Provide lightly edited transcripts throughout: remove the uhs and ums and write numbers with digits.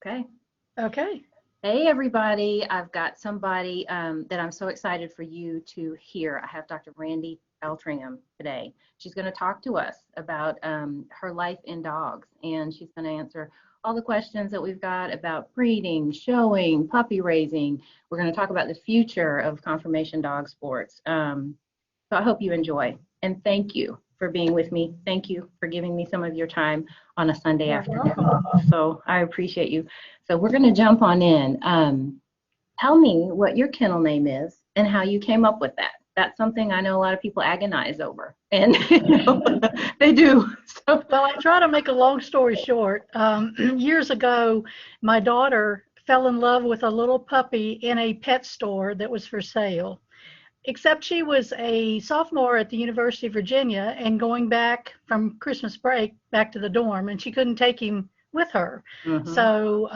Okay. Okay. Hey, everybody. I've got somebody that I'm so excited for you to hear. I have Dr. Randy Eltringham today. She's going to talk to us about her life in dogs, and she's going to answer all the questions that we've got about breeding, showing, puppy raising. We're going to talk about the future of conformation dog sports. So I hope you enjoy, and thank you for being with me. Thank you for giving me some of your time on a Sunday You're afternoon. welcome. So I appreciate you. So we're going to jump on in. Tell me what your kennel name is and how you came up with that. That's something I know a lot of people agonize over, and they do. So. Well, I try to make a long story short. Years ago, my daughter fell in love with a little puppy in a pet store that was for sale. Except she was a sophomore at the University of Virginia and going back from Christmas break back to the dorm, and she couldn't take him with her. Mm-hmm. So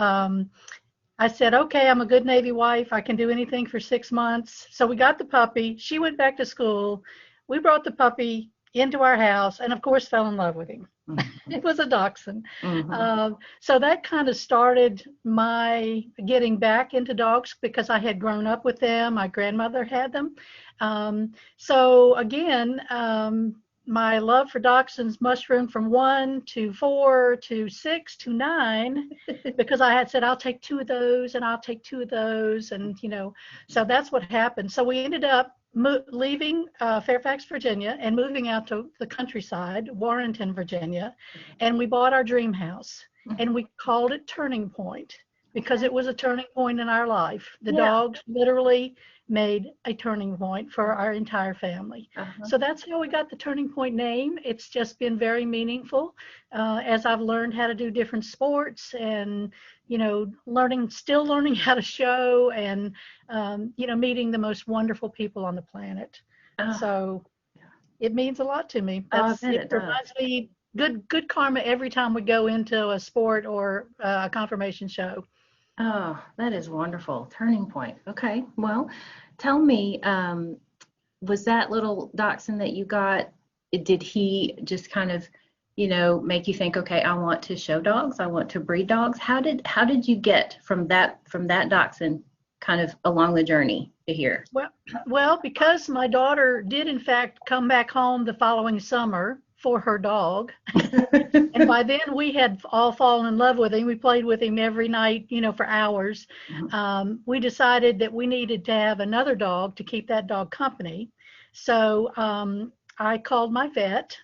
I said, okay, I'm a good Navy wife. I can do anything for 6 months. So we got the puppy. She went back to school. We brought the puppy into our house and, of course, fell in love with him. Mm-hmm. It was a Dachshund. Mm-hmm. So that kind of started my getting back into dogs because I had grown up with them. My grandmother had them. So again, my love for Dachshunds mushroomed from 1 to 4 to 6 to 9 because I had said, I'll take 2 of those and I'll take 2 of those. And, so that's what happened. So we ended up leaving Fairfax, Virginia, and moving out to the countryside, Warrenton, Virginia, and we bought our dream house, and we called it TurningPt because it was a turning point in our life. The dogs literally made a turning point for our entire family. So that's how we got the TurningPt name. It's just been very meaningful as I've learned how to do different sports and still learning how to show and, meeting the most wonderful people on the planet. So it means a lot to me. It reminds me good karma every time we go into a sport or a confirmation show. Oh, that is wonderful. TurningPt. Okay. Well, tell me, was that little Dachshund that you got, did he just kind of make you think, okay, I want to show dogs, I want to breed dogs? How did you get from that Dachshund kind of along the journey to here? Well, because my daughter did in fact come back home the following summer for her dog, and by then we had all fallen in love with him. We played with him every night, for hours. We decided that we needed to have another dog to keep that dog company. So I called my vet,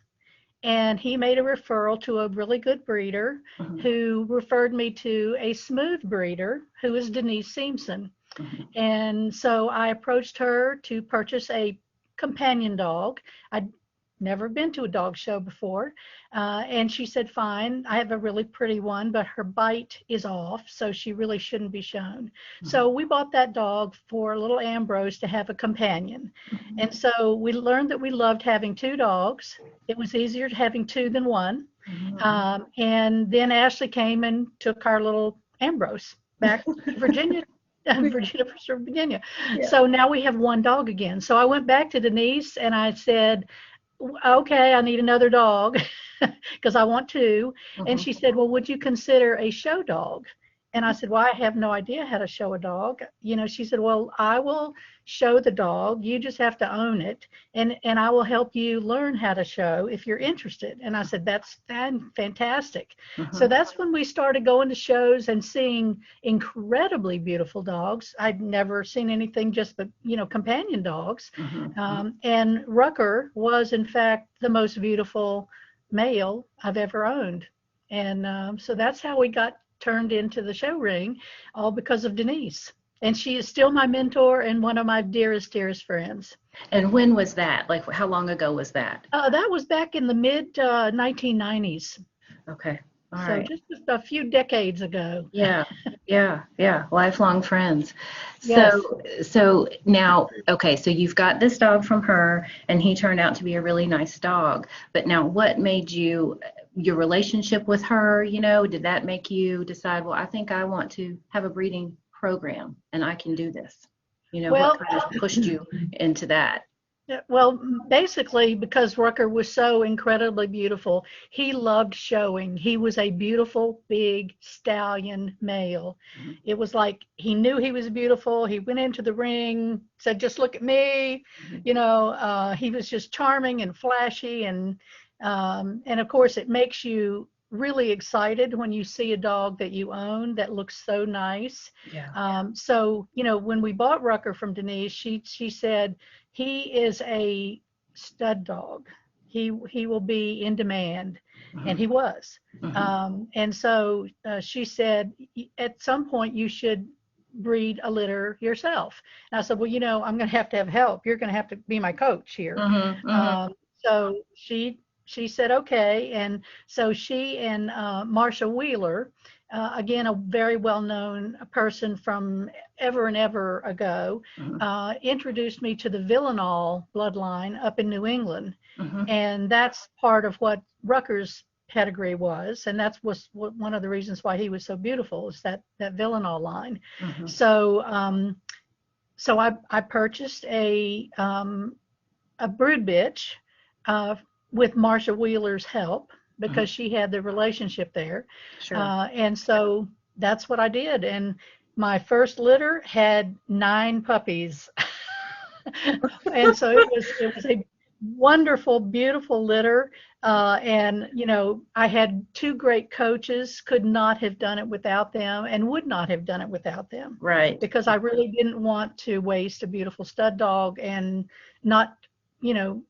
and he made a referral to a really good breeder who referred me to a smooth breeder who is Denise Simpson. And so I approached her to purchase a companion dog. I'd never been to a dog show before. And she said, fine, I have a really pretty one, but her bite is off, so she really shouldn't be shown. So we bought that dog for little Ambrose to have a companion. And so we learned that we loved having 2 dogs. It was easier having 2 than 1. And then Ashley came and took our little Ambrose back to Virginia. Virginia. Yeah. So now we have 1 dog again. So I went back to Denise and I said, okay, I need another dog because I want 2. And she said, well, would you consider a show dog? And I said, well, I have no idea how to show a dog. She said, well, I will show the dog. You just have to own it. And I will help you learn how to show if you're interested. And I said, that's fantastic. So that's when we started going to shows and seeing incredibly beautiful dogs. I'd never seen anything just but, companion dogs. And Rucker was, in fact, the most beautiful male I've ever owned. And so that's how we got turned into the show ring, all because of Denise. And she is still my mentor and one of my dearest friends. And when was that? Like, how long ago was that? That was back in the mid 1990s. Okay. All so right. Just a few decades ago. Yeah. Lifelong friends. Yes. So now, okay, so you've got this dog from her, and he turned out to be a really nice dog. But now, what made your relationship with her, did that make you decide, well, I think I want to have a breeding program and I can do this? What kind of pushed you into that? Yeah, well, basically, because Rucker was so incredibly beautiful, he loved showing. He was a beautiful, big stallion male. Mhm. It was like he knew he was beautiful. He went into the ring, said, "Just look at me." Mhm. He was just charming and flashy, and of course, it makes you really excited when you see a dog that you own that looks so nice. Yeah. So, when we bought Rucker from Denise, she said he is a stud dog. He will be in demand, and he Mhm. was. Mhm. And so she said, at some point you should breed a litter yourself. And I said, well, I'm going to have help. You're going to have to be my coach here. Mhm. Mhm. So she said okay, and so she and Marsha Wheeler, again a very well-known person from ever and ever ago, Mhm. introduced me to the Villanol bloodline up in New England, Mhm. and that's part of what Rucker's pedigree was, and that was one of the reasons why he was so beautiful, is that Villanol line. Mhm. So I purchased a brood bitch uh, with Marsha Wheeler's help Mhm. because she had the relationship there. Sure. And so that's what I did. And my first litter had 9 puppies. And so it was a wonderful, beautiful litter. And I had 2 great coaches, could not have done it without them, and would not have done it without them, Right. because I really didn't want to waste a beautiful stud dog and not, you know,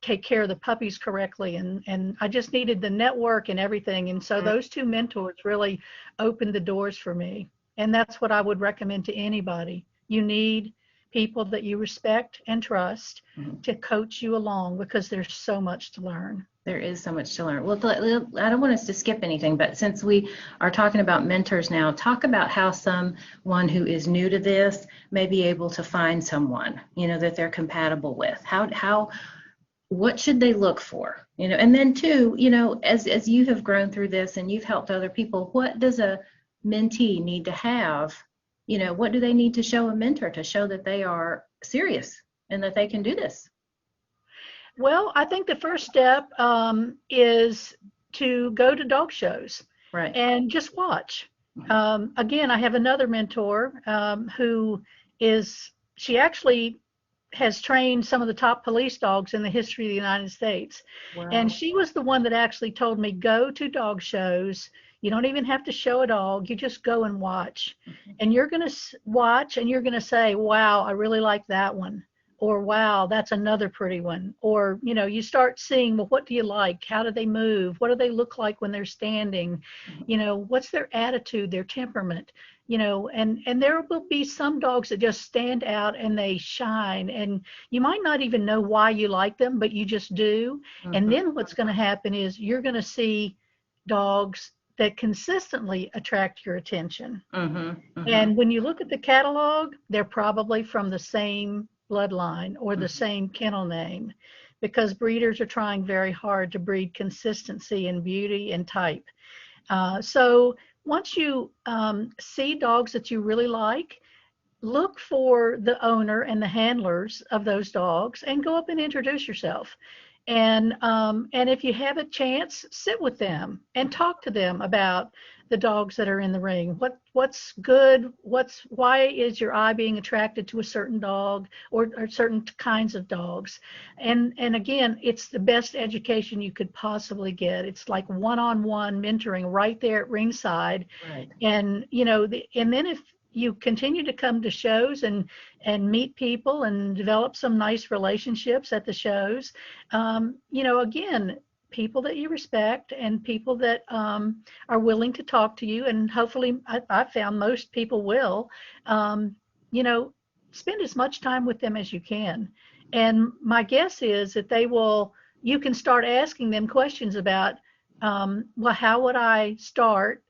take care of the puppies correctly. And I just needed the network and everything. And so Mhm. those 2 mentors really opened the doors for me. And that's what I would recommend to anybody. You need people that you respect and trust Mhm. to coach you along, because there's so much to learn. There is so much to learn. Well, I don't want us to skip anything, but since we are talking about mentors now, talk about how someone who is new to this may be able to find someone, that they're compatible with. What should they look for? And then too, as you have grown through this and you've helped other people, what does a mentee need to have? What do they need to show a mentor to show that they are serious and that they can do this? Well, I think the first step is to go to dog shows Right. and just watch. Mhm. Again, I have another mentor who she actually has trained some of the top police dogs in the history of the United States. And Wow. she was the one that actually told me, go to dog shows. You don't even have to show a dog. You just go and watch. Mhm. And you're going to watch and you're going to say, wow, I really like that one. Or wow, that's another pretty one. Or, you start seeing, well, what do you like? How do they move? What do they look like when they're standing? Mhm. What's their attitude, their temperament? And there will be some dogs that just stand out and they shine, and you might not even know why you like them, but you just do. And Mhm. then what's going to happen is you're going to see dogs that consistently attract your attention. Mhm. Mhm. And when you look at the catalog, they're probably from the same bloodline or the Mhm. same kennel name, because breeders are trying very hard to breed consistency in beauty and type. So once you see dogs that you really like, look for the owner and the handlers of those dogs and go up and introduce yourself. And if you have a chance, sit with them and talk to them about the dogs that are in the ring. What's good? Why is your eye being attracted to a certain dog, or certain kinds of dogs? And again, it's the best education you could possibly get. It's like one-on-one mentoring right there at ringside. Right. And and then if you continue to come to shows and meet people and develop some nice relationships at the shows, again, people that you respect and people that are willing to talk to you, and hopefully I found most people will, um, you know spend as much time with them as you can. And my guess is that you can start asking them questions about, well, how would I start,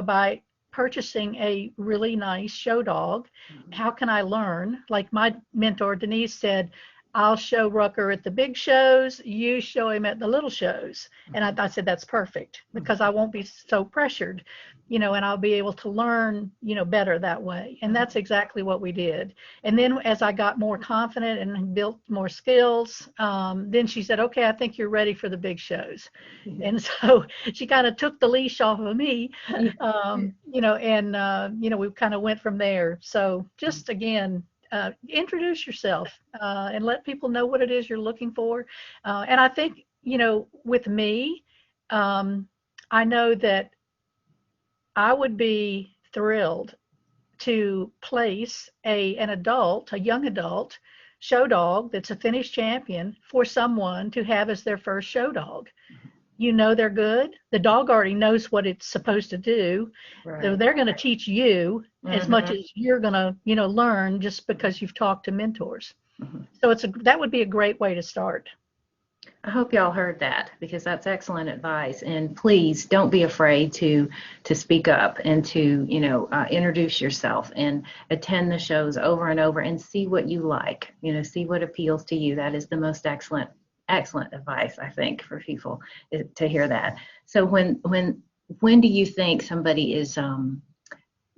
by purchasing a really nice show dog? Mhm. How can I learn? Like my mentor, Denise, said, I'll show Rucker at the big shows, you show him at the little shows. And I said, that's perfect, because I won't be so pressured, and I'll be able to learn, better that way. And that's exactly what we did. And then as I got more confident and built more skills, then she said, okay, I think you're ready for the big shows. And so she kind of took the leash off of me, and, we kind of went from there. So just again, introduce yourself, and let people know what it is you're looking for. And I think, with me, I know that I would be thrilled to place a young adult show dog that's a finished champion for someone to have as their first show dog. They're good. The dog already knows what it's supposed to do. Right. So they're going to teach you as much as you're going to, learn, just because you've talked to mentors. So that would be a great way to start. I hope y'all heard that, because that's excellent advice. And please don't be afraid to speak up and to, introduce yourself and attend the shows over and over and see what you like, see what appeals to you. That is the most excellent advice, I think, for people to hear that. So when do you think somebody is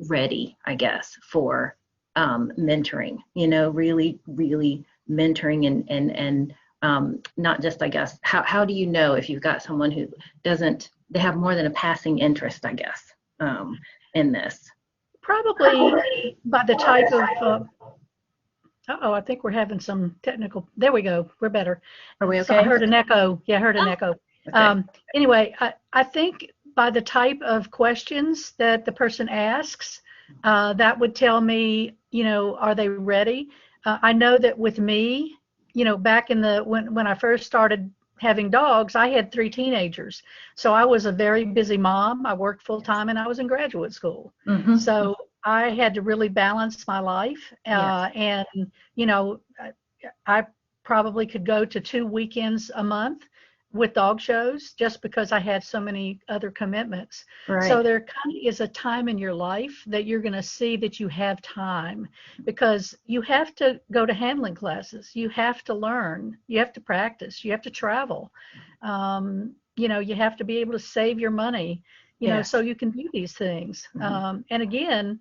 ready, I guess, for mentoring, really, really mentoring and not just, I guess, how do you know if you've got someone who they have more than a passing interest, I guess, in this? Probably by the type of, I think we're having some technical, there we go, we're better. Are we okay? So I heard an echo. Yeah, I heard an echo. Okay. Anyway, I think by the type of questions that the person asks, that would tell me, are they ready? I know that with me, back in when I first started having dogs, I had 3 teenagers. So I was a very busy mom. I worked full time and I was in graduate school. So I had to really balance my life. And, I probably could go to 2 weekends a month with dog shows just because I had so many other commitments. Right. So there kind of is a time in your life that you're going to see that you have time, because you have to go to handling classes. You have to learn. You have to practice. You have to travel. You have to be able to save your money, so you can do these things. And again,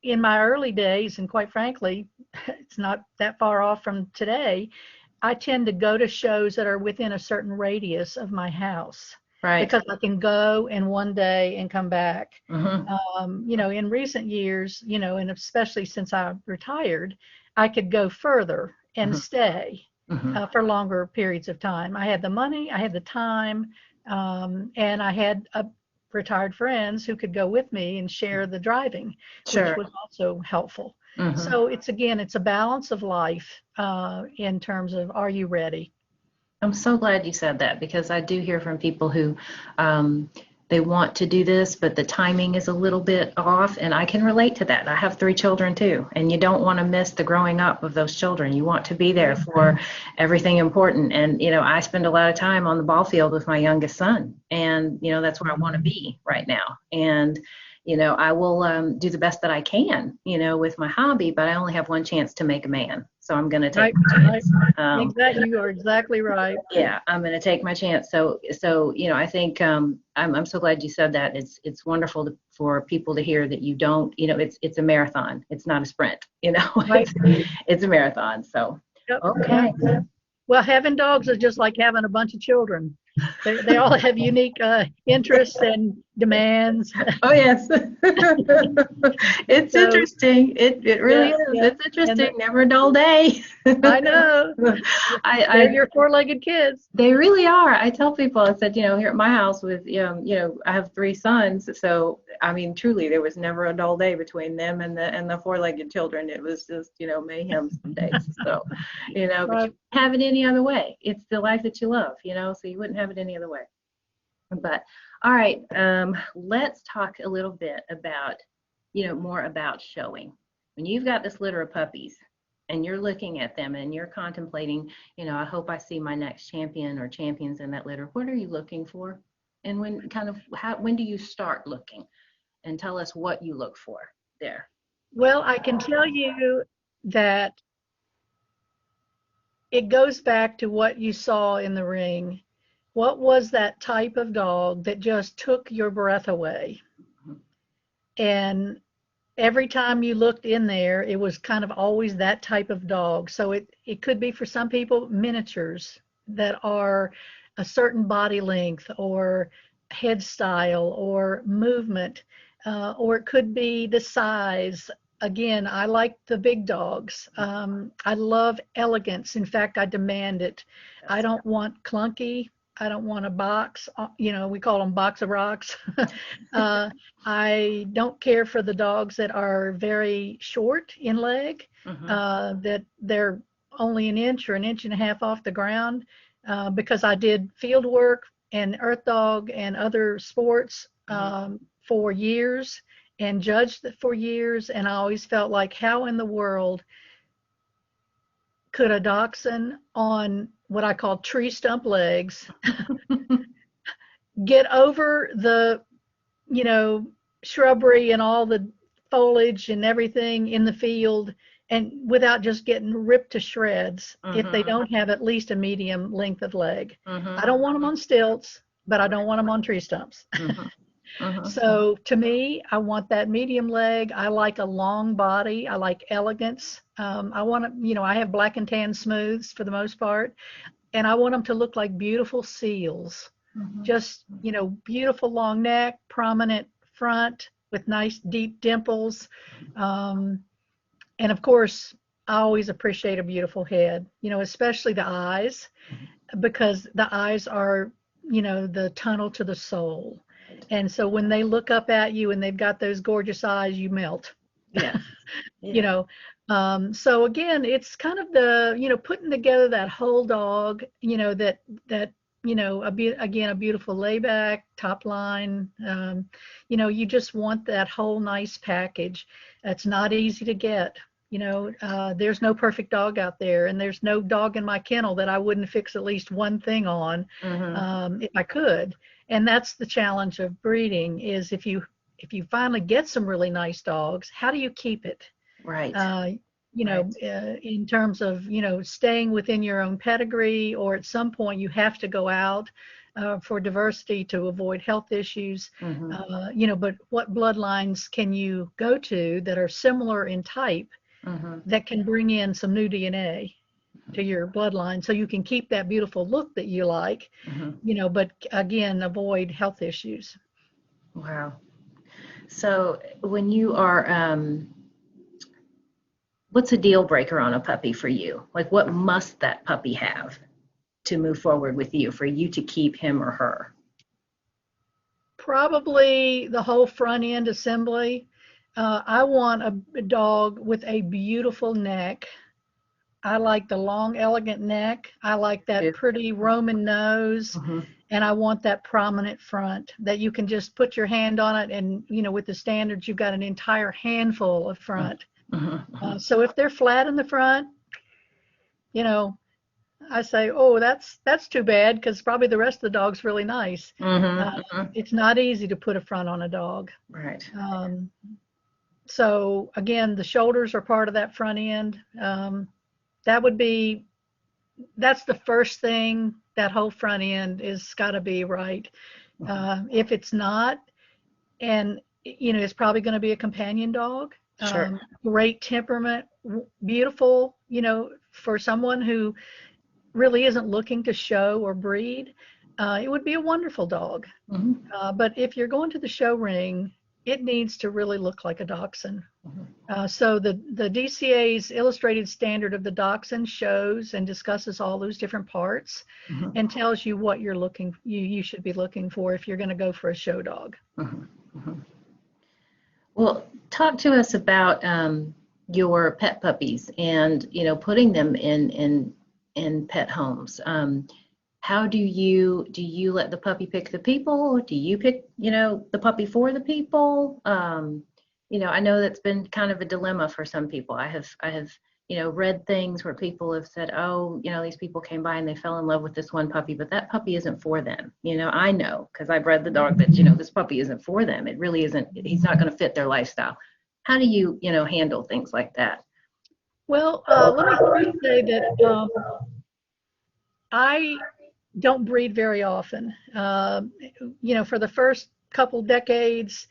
in my early days, and quite frankly, it's not that far off from today, I tend to go to shows that are within a certain radius of my house. Right. Because I can go in one day and come back. In recent years, and especially since I retired, I could go further and stay for longer periods of time. I had the money, I had the time, and I had retired friends who could go with me and share the driving, which was also helpful. So it's a balance of life in terms of, are you ready? I'm so glad you said that, because I do hear from people who they want to do this, but the timing is a little bit off, and I can relate to that. I have 3 children too, and you don't want to miss the growing up of those children. You want to be there for everything important. And, I spend a lot of time on the ball field with my youngest son, and, that's where I want to be right now. And, I will do the best that I can, with my hobby, but I only have one chance to make a man. So I'm going to take my chance. Exactly. You are exactly right. Yeah, I'm going to take my chance. So I think I'm so glad you said that. It's wonderful for people to hear that you don't, it's a marathon. It's not a sprint, Right. It's a marathon. So, okay. Well, having dogs is just like having a bunch of children. They all have unique interests and demands. Oh, yes. It's interesting. It really is. Yeah. It's interesting. Never a dull day. I know. They're your 4-legged kids. They really are. I tell people, I said, here at my house with, I have 3 sons. So, I mean, truly, there was never a dull day between them and the 4-legged children. It was just, mayhem some days. So, but you have it any other way. It's the life that you love, so you wouldn't have it any other way. But all right, let's talk a little bit about, more about showing. When you've got this litter of puppies and you're looking at them and you're contemplating, I hope I see my next champion or champions in that litter. What are you looking for? And when do you start looking? And tell us what you look for there. Well, I can tell you that it goes back to what you saw in the ring. What was that type of dog that just took your breath away? And every time you looked in there, it was kind of always that type of dog. So it could be for some people miniatures that are a certain body length or head style or movement, or it could be the size. Again, I like the big dogs. I love elegance. In fact, I demand it. I don't want clunky. I don't want a box. We call them box of rocks. uh, I don't care for the dogs that are very short in leg, that they're only an inch or an inch and a half off the ground, because I did field work and earth dog and other sports for years and judged for years. And I always felt like, how in the world could a dachshund on what I call tree stump legs get over the, shrubbery and all the foliage and everything in the field and without just getting ripped to shreds if they don't have at least a medium length of leg. I don't want them on stilts, but I don't want them on tree stumps. So to me, I want that medium leg. I like a long body. I like elegance. I want to, I have black and tan smooths for the most part, and I want them to look like beautiful seals. Just, beautiful long neck, prominent front with nice deep dimples. And of course, I always appreciate a beautiful head, especially the eyes, because the eyes are, the tunnel to the soul. And so when they look up at you and they've got those gorgeous eyes, you melt. Yeah. So again, it's kind of the, putting together that whole dog, that again, a beautiful layback, top line. You just want that whole nice package. It's not easy to get. There's no perfect dog out there, and there's no dog in my kennel that I wouldn't fix at least one thing on, if I could. And that's the challenge of breeding, is if you finally get some really nice dogs, how do you keep it? Right. In terms of, staying within your own pedigree, or at some point you have to go out for diversity to avoid health issues. But what bloodlines can you go to that are similar in type that can bring in some new DNA to your bloodline so you can keep that beautiful look that you like, but again, avoid health issues. Wow. So when you are, what's a deal breaker on a puppy for you? Like, what must that puppy have to move forward with you, for you to keep him or her? Probably the whole front end assembly. I want a dog with a beautiful neck. I like the long, elegant neck. I like that pretty Roman nose. And I want that prominent front that you can just put your hand on it. And, with the standards, you've got an entire handful of front. So if they're flat in the front, I say, oh, that's too bad, because probably the rest of the dog's really nice. It's not easy to put a front on a dog. Right. So again, the shoulders are part of that front end. That's the first thing. That whole front end is got to be right. If it's not, and it's probably going to be a companion dog. Sure. Great temperament, beautiful, for someone who really isn't looking to show or breed, it would be a wonderful dog. But if you're going to the show ring, it needs to really look like a dachshund. So the DCA's illustrated standard of the dachshund shows and discusses all those different parts and tells you what you should be looking for if you're going to go for a show dog. Well, talk to us about your pet puppies and putting them in pet homes. How do you let the puppy pick the people? Do you pick the puppy for the people? I know that's been kind of a dilemma for some people. I have read things where people have said, oh, these people came by and they fell in love with this one puppy, but that puppy isn't for them. I know, because I've read the dog, that this puppy isn't for them. It really isn't. He's not going to fit their lifestyle. How do you handle things like that? Well, let me first say that I don't breed very often. For the first couple decades,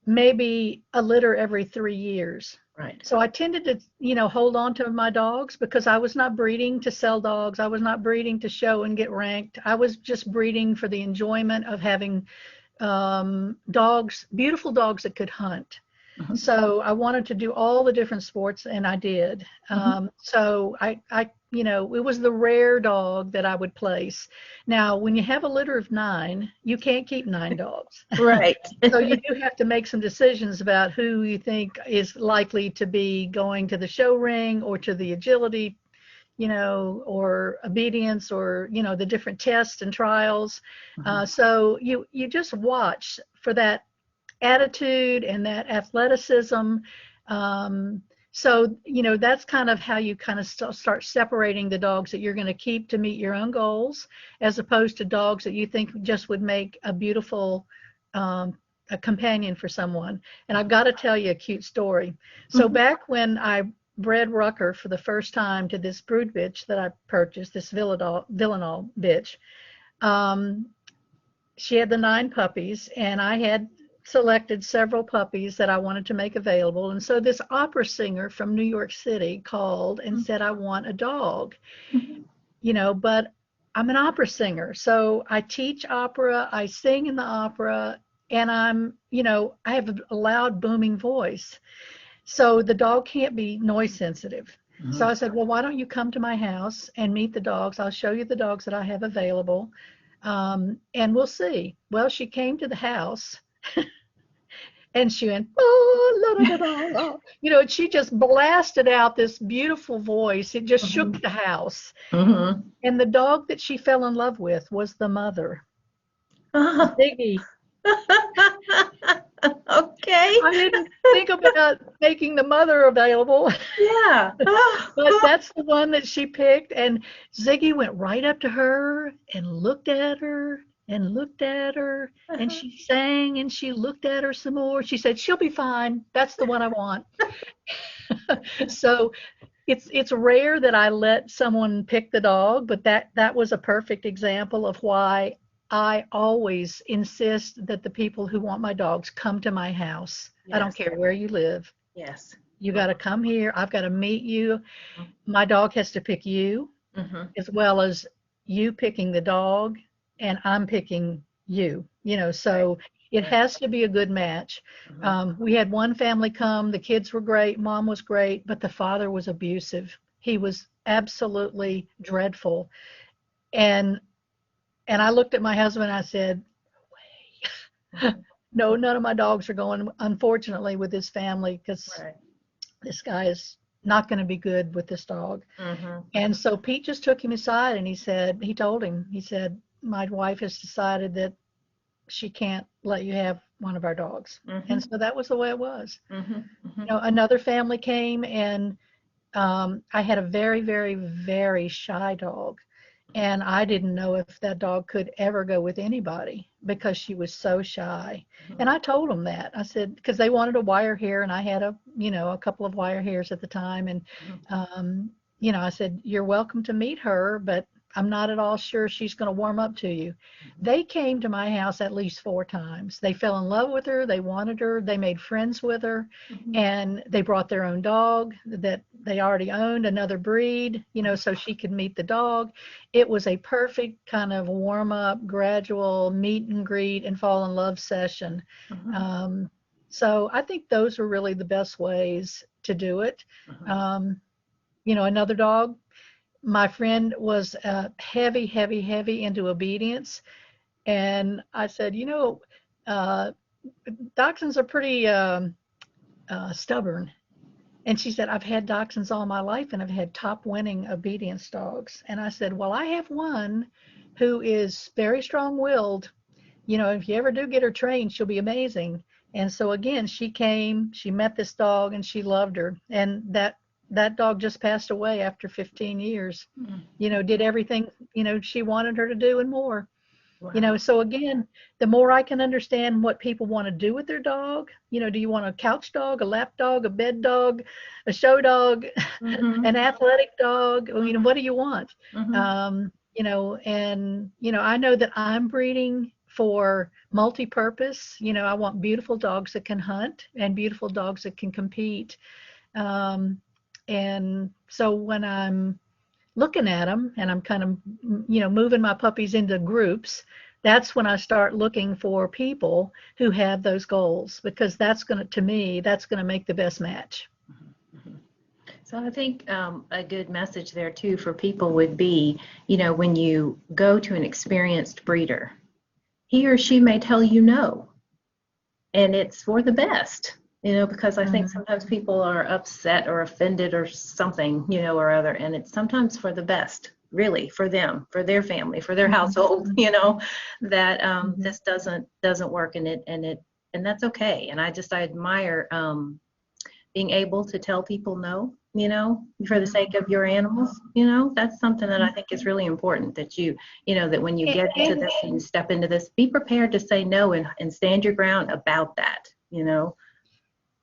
maybe a litter every 3 years. Right. So I tended to, hold on to my dogs because I was not breeding to sell dogs. I was not breeding to show and get ranked. I was just breeding for the enjoyment of having dogs, beautiful dogs that could hunt. Mm-hmm. So I wanted to do all the different sports, and I did. So it was the rare dog that I would place. Now, when you have a litter of 9, you can't keep 9 dogs. Right. So you do have to make some decisions about who you think is likely to be going to the show ring or to the agility, or obedience, or, the different tests and trials. So you just watch for that attitude and that athleticism. So, that's kind of how you kind of start separating the dogs that you're going to keep to meet your own goals, as opposed to dogs that you think just would make a beautiful a companion for someone. And I've got to tell you a cute story. So back when I bred Rucker for the first time to this brood bitch that I purchased, this Villanol bitch, she had the 9 puppies, and I had selected several puppies that I wanted to make available. And so this opera singer from New York City called and said, I want a dog, but I'm an opera singer. So I teach opera, I sing in the opera, and I have a loud booming voice. So the dog can't be noise sensitive. So I said, well, why don't you come to my house and meet the dogs? I'll show you the dogs that I have available. And we'll see. Well, she came to the house and she went, oh, la, da, da, da. And she just blasted out this beautiful voice. It just shook the house. And the dog that she fell in love with was the mother, Ziggy. Okay. I didn't think about making the mother available. Yeah. But that's the one that she picked. And Ziggy went right up to her and looked at her and looked at her. And she sang and she looked at her some more. She said, she'll be fine. That's the one I want. So it's rare that I let someone pick the dog, but that was a perfect example of why I always insist that the people who want my dogs come to my house. Yes. I don't care where you live. Yes. You got to come here. I've got to meet you. My dog has to pick you, as well as you picking the dog, and I'm picking you. So it has to be a good match. We had one family come. The kids were great. Mom was great, but the father was abusive. He was absolutely dreadful. And I looked at my husband and I said, no, none of my dogs are going, unfortunately, with this family, because this guy is not going to be good with this dog. And so Pete just took him aside and he said, my wife has decided that she can't let you have one of our dogs. And so that was the way it was. Another family came, and I had a very, very, very shy dog. And I didn't know if that dog could ever go with anybody because she was so shy. And I told them that. I said, because they wanted a wire hair, and I had a couple of wire hairs at the time. And, I said, you're welcome to meet her, but I'm not at all sure she's going to warm up to you. They came to my house at least 4 times. They fell in love with her. They wanted her. They made friends with her. And they brought their own dog that they already owned, another breed, so she could meet the dog. It was a perfect kind of warm up, gradual meet and greet and fall in love session. So I think those are really the best ways to do it. Another dog, my friend was heavy into obedience. And I said, Dachshunds are pretty stubborn. And she said, I've had Dachshunds all my life, and I've had top winning obedience dogs. And I said, well, I have one who is very strong-willed. If you ever do get her trained, she'll be amazing. And so again, she came, she met this dog, and she loved her. And that dog just passed away after 15 years, did everything, she wanted her to do and more. Wow. So again, the more I can understand what people want to do with their dog, do you want a couch dog, a lap dog, a bed dog, a show dog, an athletic dog? What do you want? And, I know that I'm breeding for multi-purpose. I want beautiful dogs that can hunt and beautiful dogs that can compete. Um, and so when I'm looking at them and I'm kind of, moving my puppies into groups, that's when I start looking for people who have those goals, because to me, that's going to make the best match. So I think a good message there too for people would be, when you go to an experienced breeder, he or she may tell you no, and it's for the best, because I think sometimes people are upset or offended or something, or other, and it's sometimes for the best, really, for them, for their family, for their household, that this doesn't work, and that's okay. And I admire being able to tell people no, for the sake of your animals, that's something that I think is really important, that that when you get into this and you step into this, be prepared to say no and stand your ground about that, no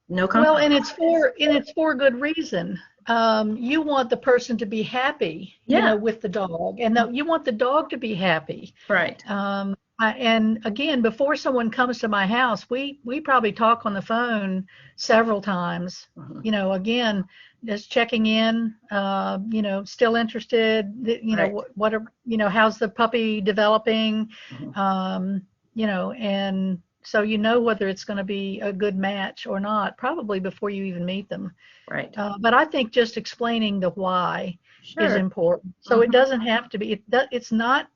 compromise. Well, and it's for good reason. You want the person to be happy, with the dog, and you want the dog to be happy. Right. And again, before someone comes to my house, we probably talk on the phone several times. Again, just checking in. Still interested. Right. What are how's the puppy developing? And so whether it's going to be a good match or not, probably before you even meet them. Right. But I think just explaining the why is important. So it doesn't have to be. It's not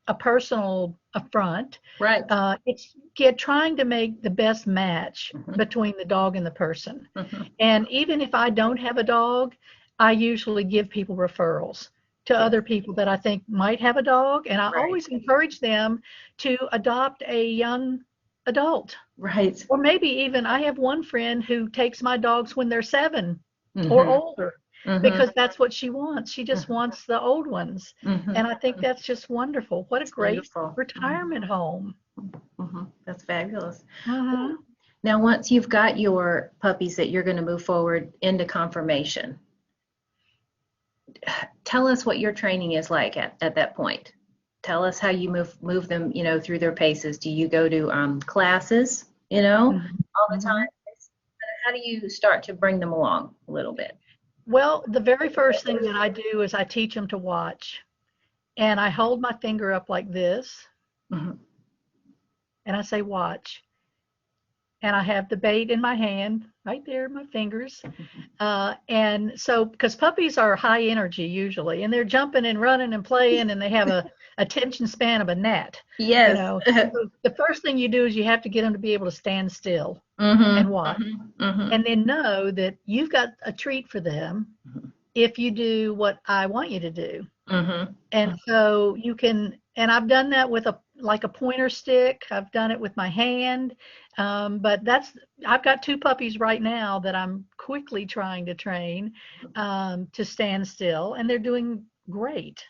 a personal affront. Right. It's trying to make the best match between the dog and the person. And even if I don't have a dog, I usually give people referrals to other people that I think might have a dog. And I always encourage them to adopt a young adult. Right. Or maybe even I have one friend who takes my dogs when they're 7 or older. Because that's what she wants. She just wants the old ones. And I think that's just wonderful. What a great retirement home. That's fabulous. Now, once you've got your puppies that you're going to move forward into conformation, tell us what your training is like at that point. Tell us how you move them, through their paces. Do you go to classes, all the time? How do you start to bring them along a little bit? Well, the very first thing that I do is I teach them to watch. And I hold my finger up like this. And I say, watch. And I have the bait in my hand, right there, my fingers. And so, because puppies are high energy usually, and they're jumping and running and playing, and they have a attention span of a gnat. Yes. So the first thing you do is you have to get them to be able to stand still and watch. And then know that you've got a treat for them if you do what I want you to do. And so you can, and I've done that with a pointer stick. I've done it with my hand. But I've got 2 puppies right now that I'm quickly trying to train to stand still, and they're doing great.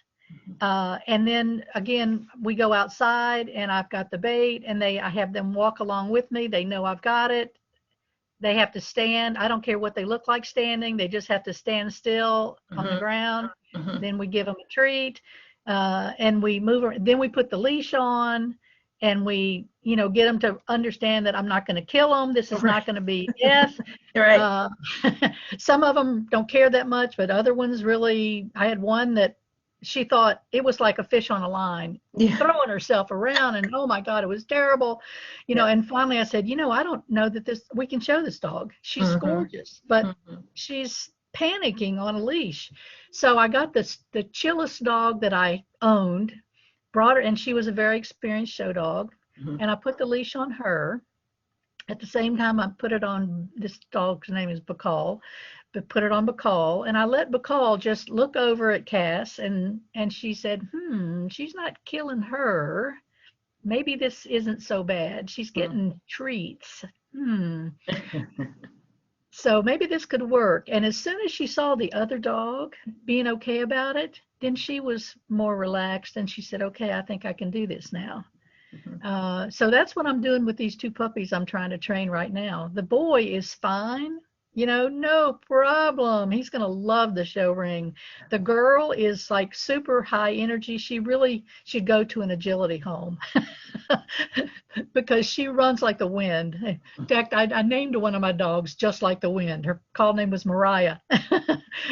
And then again, we go outside and I've got the bait, and I have them walk along with me. They know I've got it. They have to stand. I don't care what they look like standing. They just have to stand still on the ground. Then we give them a treat, and we move. Then we put the leash on, and we, get them to understand that I'm not going to kill them. This is not going to be death. Right. Some of them don't care that much, but other ones really. I had one that she thought it was like a fish on a line, throwing herself around, and oh my God, it was terrible, And finally I said, I don't know that we can show this dog. She's gorgeous, but she's panicking on a leash. So I got the chillest dog that I owned, brought her, and she was a very experienced show dog, and I put the leash on her. At the same time, I put it on, this dog's name is Bacall, but put it on Bacall, and I let Bacall just look over at Cass, and she said, she's not killing her. Maybe this isn't so bad. She's getting treats. So maybe this could work. And as soon as she saw the other dog being okay about it, then she was more relaxed, and she said, okay, I think I can do this now. So that's what I'm doing with these 2 puppies I'm trying to train right now. The boy is fine. No problem. He's going to love the show ring. The girl is like super high energy. She really should go to an agility home because she runs like the wind. In fact, I named one of my dogs just like the wind. Her call name was Mariah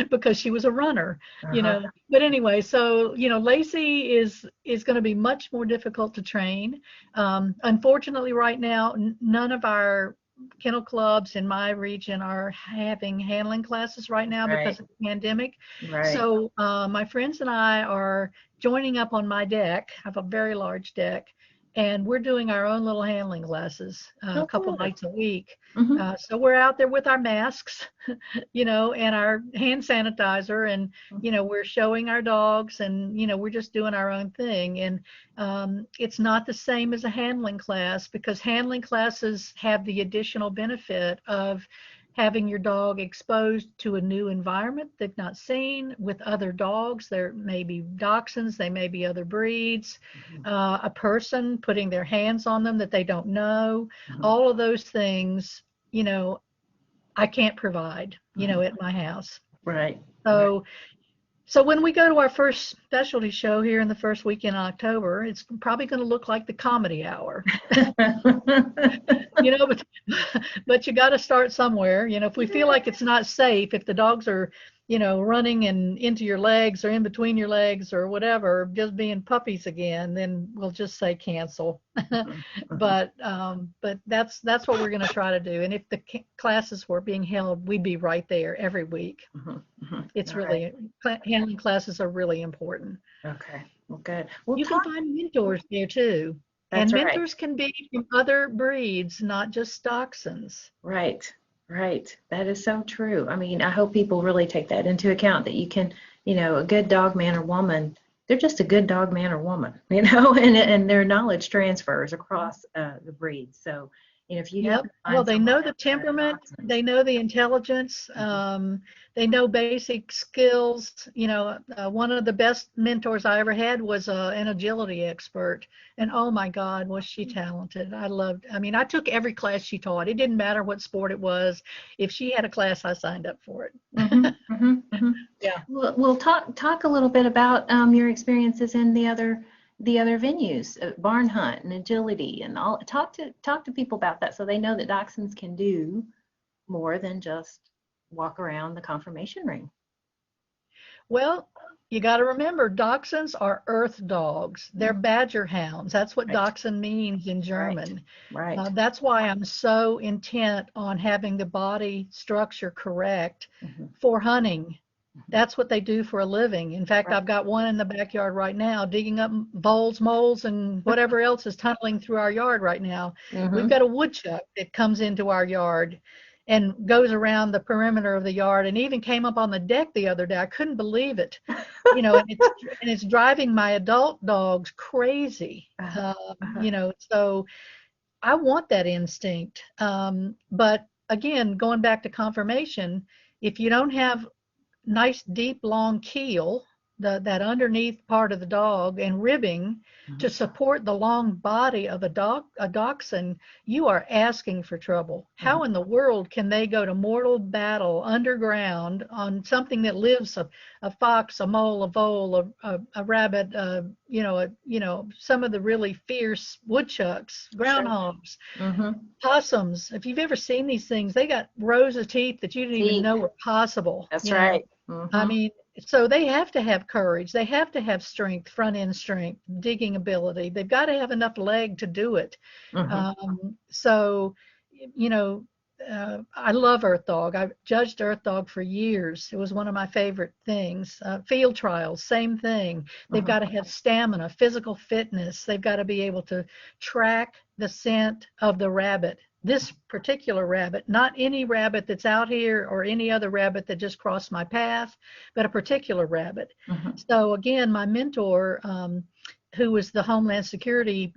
because she was a runner, you Uh-huh. know. But anyway, so, Lacey is going to be much more difficult to train. Unfortunately, right now, none of our kennel clubs in my region are having handling classes right now Right. because of the pandemic. Right. So my friends and I are joining up on my deck. I have a very large deck, and we're doing our own little handling classes a Oh, couple good. nights a week. Hmm. So we're out there with our masks, and our hand sanitizer, and we're showing our dogs, and we're just doing our own thing. And it's not the same as a handling class because handling classes have the additional benefit of having your dog exposed to a new environment they've not seen with other dogs. There may be dachshunds, they may be other breeds, a person putting their hands on them that they don't know. Hmm. All of those things, you know, I can't provide, Hmm. at my house. Right. Right. So so when we go to our first specialty show here in the first week in October, it's probably going to look like the comedy hour. But but you got to start somewhere. If we feel like it's not safe, if the dogs are, running and into your legs or in between your legs or whatever, just being puppies again, then we'll just say cancel. Mhm, mhm, But that's what we're going to try to do. And if the classes were being held, we'd be right there every week. mhm, mhm. It's All right. really handling classes are really important. Okay. Well, good. We'll You can talk. find mentors there too. And That's right. mentors can be from other breeds, not just dachshunds. Right. Right. That is so true. I mean, I hope people really take that into account that you can, a good dog man or woman, they're just a good dog man or woman, and their knowledge transfers across the breeds. So, if you Yep. happen to Well, find they someone know the that's got a temperament, dachshund. they know the intelligence, Mhm. they know basic skills. One of the best mentors I ever had was an agility expert. And oh my God, was she talented. I mean, I took every class she taught. It didn't matter what sport it was. If she had a class, I signed up for Mhm, it. mhm, mhm. Yeah. We'll talk a little bit about your experiences in the other venues, barn hunt and agility, and all. Talk to people about that so they know that dachshunds can do more than just walk around the conformation ring. Well, you got to remember, dachshunds are earth dogs. They're Mm. badger hounds. That's what Right, dachshund means in right, German. right. That's why I'm so intent on having the body structure correct Mhm, for hunting. mhm. That's what they do for a living. In fact, Right. I've got one in the backyard right now digging up voles, moles, and whatever else is tunneling through our yard right now. We've Mhm. got a woodchuck that comes into our yard and goes around the perimeter of the yard and even came up on the deck the other day. I couldn't believe it. And it's driving my adult dogs crazy. Uh-huh, uh-huh. So I want that instinct. But again, going back to conformation, if you don't have nice deep long keel, that underneath part of the dog and ribbing to Mhm. support the long body of a dachshund, you are asking for trouble. Mhm. How in the world can they go to mortal battle underground on something that lives, a fox, a mole, a vole, a rabbit, some of the really fierce woodchucks, Sure. groundhogs, Mhm. possums. If you've ever seen these things, they got rows of teeth that you didn't even Teeth. know were possible. That's right. I Mhm. mean, so they have to have courage. They have to have strength, front end strength, digging ability. They've got to have enough leg to do it. Mhm. So, you know, I love Earth Dog. I've judged Earth Dog for years. It was one of my favorite things. Field trials, same thing. They've Mhm. got to have stamina, physical fitness. They've got to be able to track the scent of the rabbit. This particular rabbit, not any rabbit that's out here or any other rabbit that just crossed my path, but a particular rabbit. Mhm. So again, my mentor, who was the Homeland Security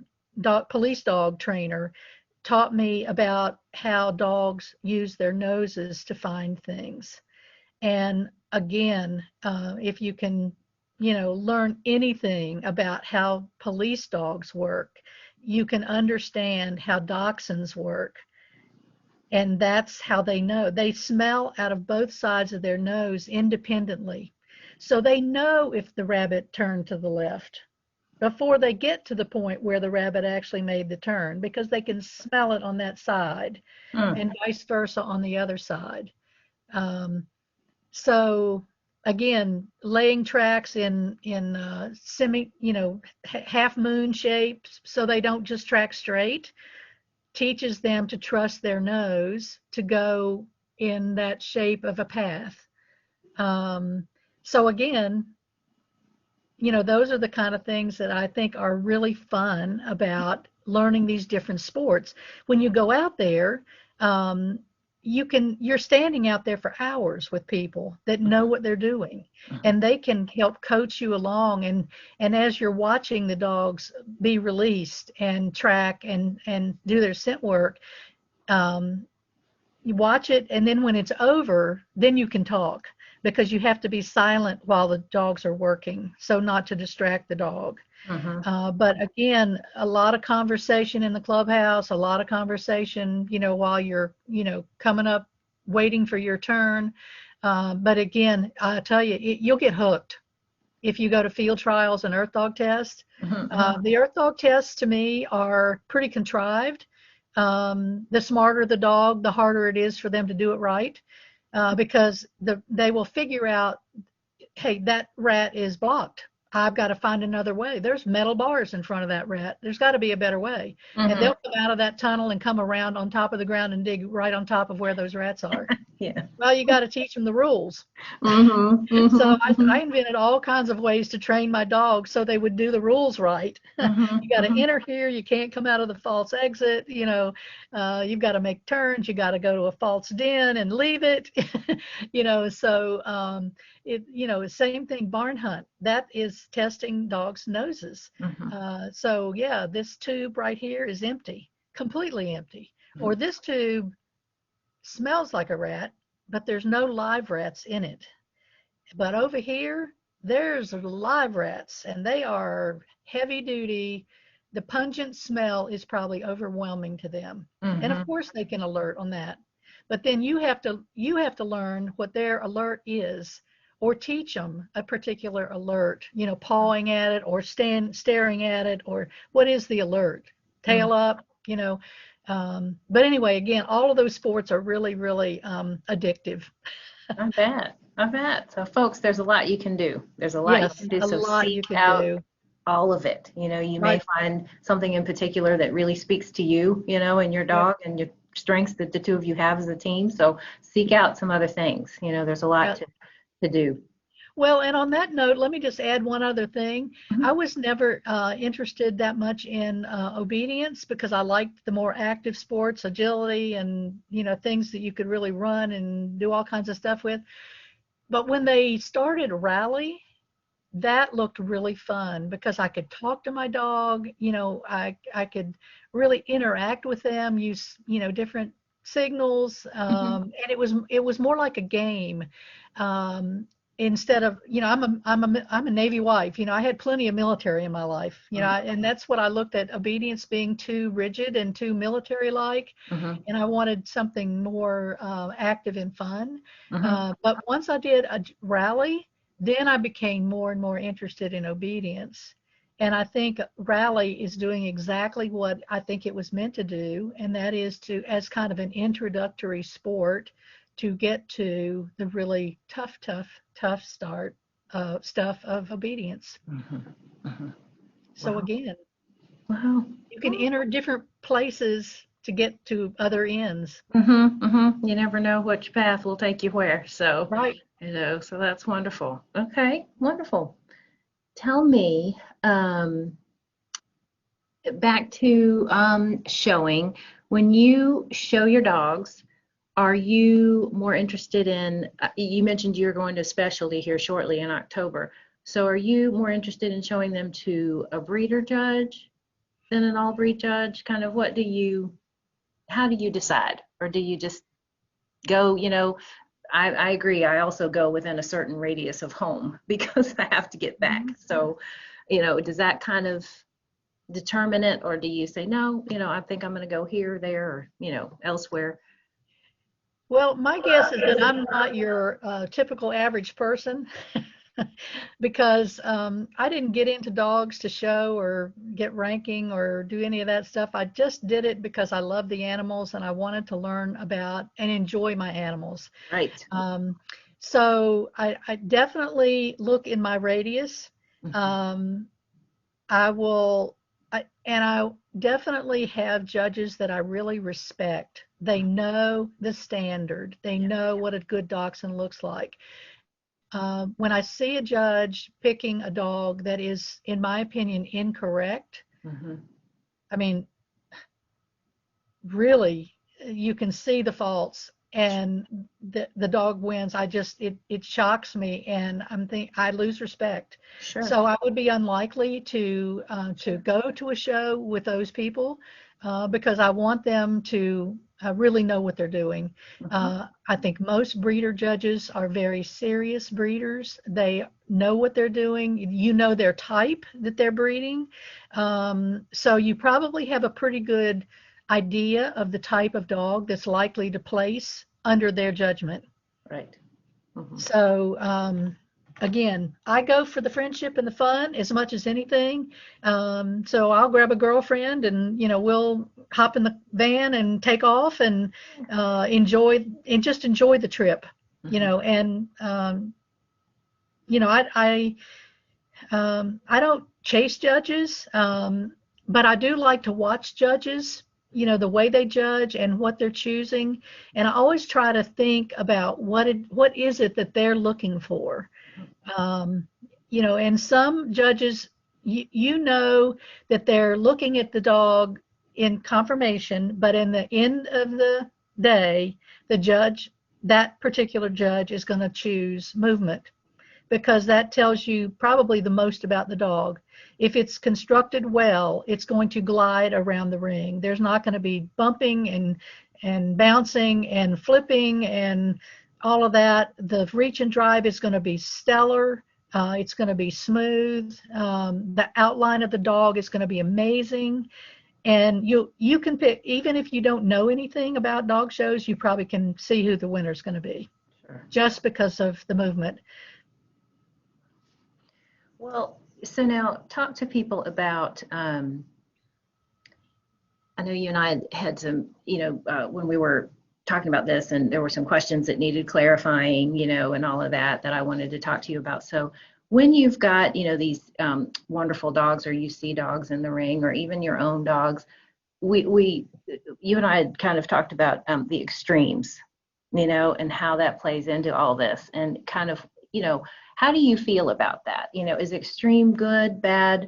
police dog trainer, taught me about how dogs use their noses to find things. And again, if you can, learn anything about how police dogs work, you can understand how dachshunds work. And that's how they know. They smell out of both sides of their nose independently. So they know if the rabbit turned to the left before they get to the point where the rabbit actually made the turn, because they can smell it on that side Mm. and vice versa on the other side. So again, laying tracks in semi, half moon shapes, so they don't just track straight, teaches them to trust their nose to go in that shape of a path. So again, those are the kind of things that I think are really fun about learning these different sports. When you go out there, um, you're standing out there for hours with people that know what they're doing, and they can help coach you along. And as you're watching the dogs be released and track and do their scent work, you watch it, and then when it's over, then you can talk, because you have to be silent while the dogs are working, so not to distract the dog. Mm-hmm. But again, a lot of conversation in the clubhouse, a lot of conversation, while you're, coming up, waiting for your turn. But again, I tell you, you'll get hooked if you go to field trials and earth dog tests. Mm-hmm. The earth dog tests to me are pretty contrived. The smarter the dog, the harder it is for them to do it right, because they will figure out, hey, that rat is blocked. I've got to find another way. There's metal bars in front of that rat. There's got to be a better way. And Mm-hmm. they'll come out of that tunnel and come around on top of the ground and dig right on top of where those rats are. Yeah. Well, you got to teach them the rules. Mm-hmm. So Mm-hmm. I invented all kinds of ways to train my dogs so they would do the rules right. You got to Mm-hmm. enter here. You can't come out of the false exit. You've got to make turns. You got to go to a false den and leave it. Same thing, barn hunt. That is testing dogs' noses. Mm-hmm. So yeah, this tube right here is empty, completely empty. Or this tube smells like a rat, but there's no live rats in it. But over here, there's live rats, and they are heavy duty. The pungent smell is probably overwhelming to them. And of Mm-hmm. course they can alert on that. But then you have to learn what their alert is, or teach them a particular alert, pawing at it or staring at it, or what is the alert? Mm-hmm. Tail up, but anyway, again, all of those sports are really, really addictive. I bet. I bet. So, folks, there's a lot you can do. There's a lot you Yes, can do. a So, lot you seek can out do. all of it. You may Right. find something in particular that really speaks to you, and your Yep. dog and your strengths that the two of you have as a team. So, seek out some other things. There's a lot Yep. to do. Well, and on that note, let me just add one other thing. I Mhm. was never interested that much in obedience, because I liked the more active sports, agility, and things that you could really run and do all kinds of stuff with. But when they started rally, that looked really fun, because I could talk to my dog. I could really interact with them, use different signals, Mhm. and it was more like a game. Um, Instead of, I'm a Navy wife. I had plenty of military in my life. And that's what I looked at, obedience being too rigid and too military like, Mhm. and I wanted something more active and fun. Mhm. But once I did a rally, then I became more and more interested in obedience. And I think rally is doing exactly what I think it was meant to do, and that is to, as kind of an introductory sport, to get to the really tough, tough, tough stuff of obedience. Mhm. Mhm. So Wow. again, Wow. you can enter different places to get to other ends. Mhm. Mhm. You never know which path will take you where. So, Right. so that's wonderful. Okay, wonderful. Tell me, back to showing. When you show your dogs, are you more interested in, you mentioned you're going to specialty here shortly in October. So are you more interested in showing them to a breeder judge than an all breed judge? Kind of how do you decide? Or do you just go, I agree. I also go within a certain radius of home because I have to get back. Mhm. So, does that kind of determine it, or do you say, no, I think I'm going to go here, there, or, elsewhere? Well, my guess is that I'm not your typical average person because I didn't get into dogs to show or get ranking or do any of that stuff. I just did it because I love the animals and I wanted to learn about and enjoy my animals. Right. Um, so I definitely look in my radius. Mhm. Um, I will, and I definitely have judges that I really respect. They know the standard. They Yeah. know what a good dachshund looks like. When I see a judge picking a dog that is, in my opinion, incorrect, Mhm. I mean, really, you can see the faults and the dog wins. It shocks me and I lose respect. Sure. So I would be unlikely to Sure. go to a show with those people because I want them to really know what they're doing. Mhm. I think most breeder judges are very serious breeders. They know what they're doing. You know their type that they're breeding. So you probably have a pretty good idea of the type of dog that's likely to place under their judgment. Right. Mhm. So, again, I go for the friendship and the fun as much as anything. So I'll grab a girlfriend and, we'll hop in the van and take off and just enjoy the trip, Mhm. and, I don't chase judges, but I do like to watch judges, the way they judge and what they're choosing. And I always try to think about what is it that they're looking for. Um, and some judges, you know that they're looking at the dog in confirmation, but in the end of the day, that particular judge is going to choose movement because that tells you probably the most about the dog. If it's constructed well, it's going to glide around the ring. There's not going to be bumping and bouncing and flipping and all of that. The reach and drive is going to be stellar. It's going to be smooth. The outline of the dog is going to be amazing. And you can pick, even if you don't know anything about dog shows, you probably can see who the winner is going to be Sure. just because of the movement. Well, so now talk to people about, I know you and I had some, when we were talking about this, and there were some questions that needed clarifying, and all of that I wanted to talk to you about. So when you've got, these wonderful dogs, or you see dogs in the ring, or even your own dogs, you and I had kind of talked about the extremes, and how that plays into all this, and kind of, how do you feel about that? Is extreme good, bad,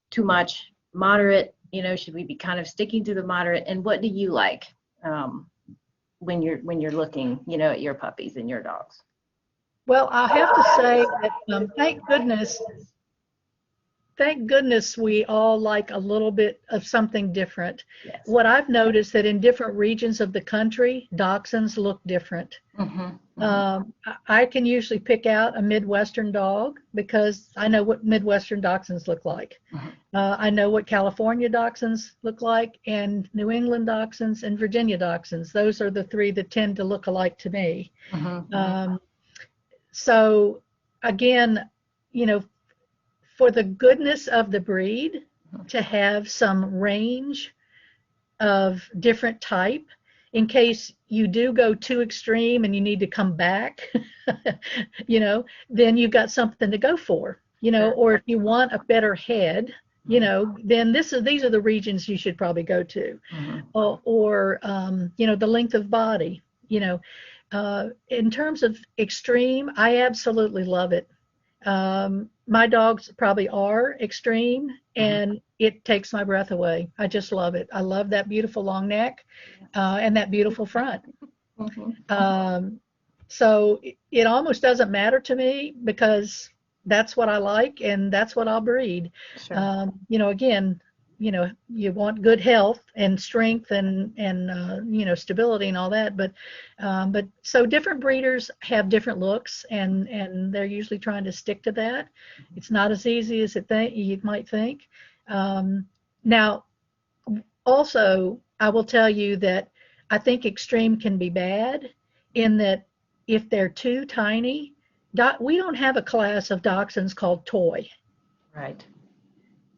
too much, moderate? Should we be kind of sticking to the moderate? And what do you like um, when you're looking, at your puppies and your dogs? Well, I have to say that thank goodness we all like a little bit of something different. Yes. What I've noticed that in different regions of the country, dachshunds look different. Mm-hmm, mm-hmm, I can usually pick out a Midwestern dog because I know what Midwestern dachshunds look like. mm-hmm, I know what California dachshunds look like, and New England dachshunds and Virginia dachshunds. Those are the three that tend to look alike to me. mm-hmm, Um, so again, you know, for the goodness of the breed, mm-hmm. to have some range of different type in case you do go too extreme and you need to come back, then you've got something to go for, Sure. or if you want a better head, Mm-hmm, then these are the regions you should probably go to, mm-hmm, or the length of body, in terms of extreme, I absolutely love it. My dogs probably are extreme, mm-hmm. and it takes my breath away. I just love it. I love that beautiful long neck and that beautiful front. Mm-hmm. Um, so it almost doesn't matter to me because that's what I like and that's what I'll breed. Sure. Again, you want good health and strength and stability and all that, but so different breeders have different looks and they're usually trying to stick to that. It's not as easy as you might think. Now, also, I will tell you that I think extreme can be bad in that if they're too tiny, we don't have a class of dachshunds called toy. Right.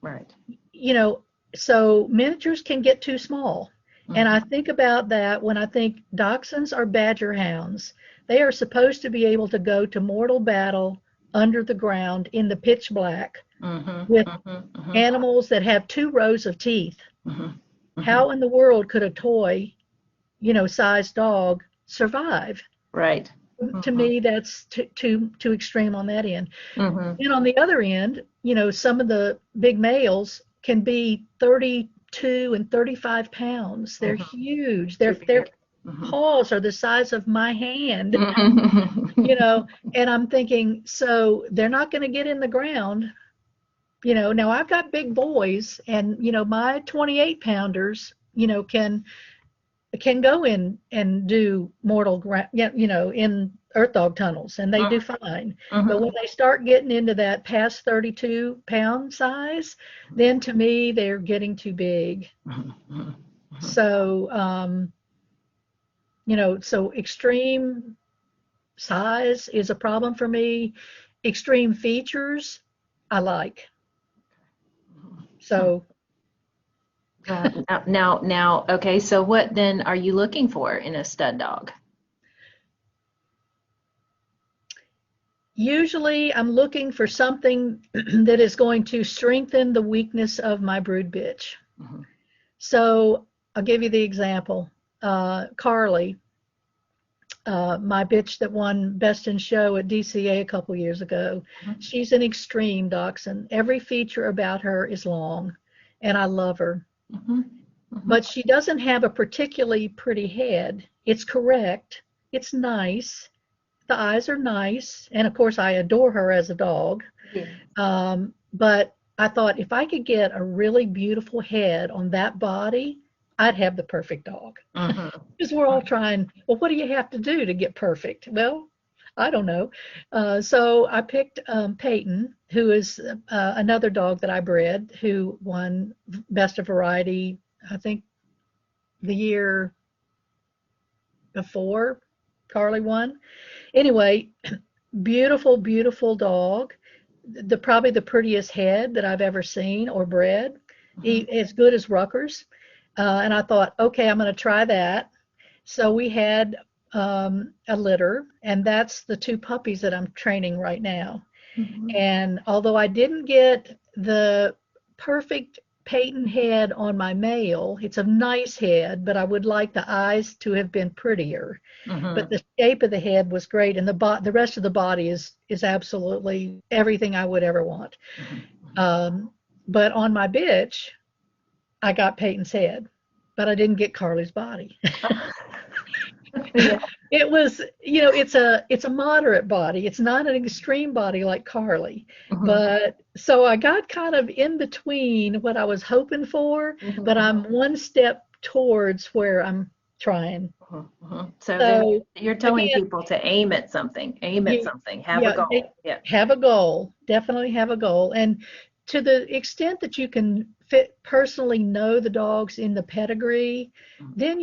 Right. You know, so miniatures can get too small. And I think about that when I think dachshunds are badger hounds. They are supposed to be able to go to mortal battle under the ground in the pitch black with animals that have 2 rows of teeth. How in the world could a toy, sized dog survive? Right. To me, that's too extreme on that end. Mm-hmm. And on the other end, some of the big males can be 32 and 35 pounds. They're huge. Their paws are the size of my hand, and I'm thinking, so they're not going to get in the ground. Now I've got big boys, and my 28 pounders, can go in and do mortal ground, in earth dog tunnels, and they do fine. But when they start getting into that past 32-pound size, then to me they're getting too big. So so extreme size is a problem for me. Extreme features I like. So now, okay, so what then are you looking for in a stud dog? Usually I'm looking for something that is going to strengthen the weakness of my brood bitch. So I'll give you the example. Carly, my bitch that won Best in Show at DCA a couple years ago, she's an extreme dachshund. Every feature about her is long, and I love her. But she doesn't have a particularly pretty head. It's correct. It's nice. The eyes are nice. And of course, I adore her as a dog. But I thought if I could get a really beautiful head on that body, I'd have the perfect dog. Because we're all trying, well, what do you have to do to get perfect? Well, I don't know. So I picked Peyton, who is another dog that I bred, who won Best of Variety, I think the year before Carly won. Anyway, beautiful, beautiful dog. Probably the prettiest head that I've ever seen or bred. As good as Rucker's. And I thought, okay, I'm going to try that. So we had a litter, and that's the 2 puppies that I'm training right now. And although I didn't get the perfect Peyton head on my male, it's a nice head, but I would like the eyes to have been prettier. But the shape of the head was great, and the rest of the body is absolutely everything I would ever want. But on my bitch, I got Peyton's head, but I didn't get Carly's body. It was, it's a moderate body. It's not an extreme body like Carly. But so I got kind of in between what I was hoping for, but I'm one step towards where I'm trying. So then you're telling people to aim at something, have a goal. Have a goal, definitely have a goal. And to the extent that you can personally know the dogs in the pedigree, then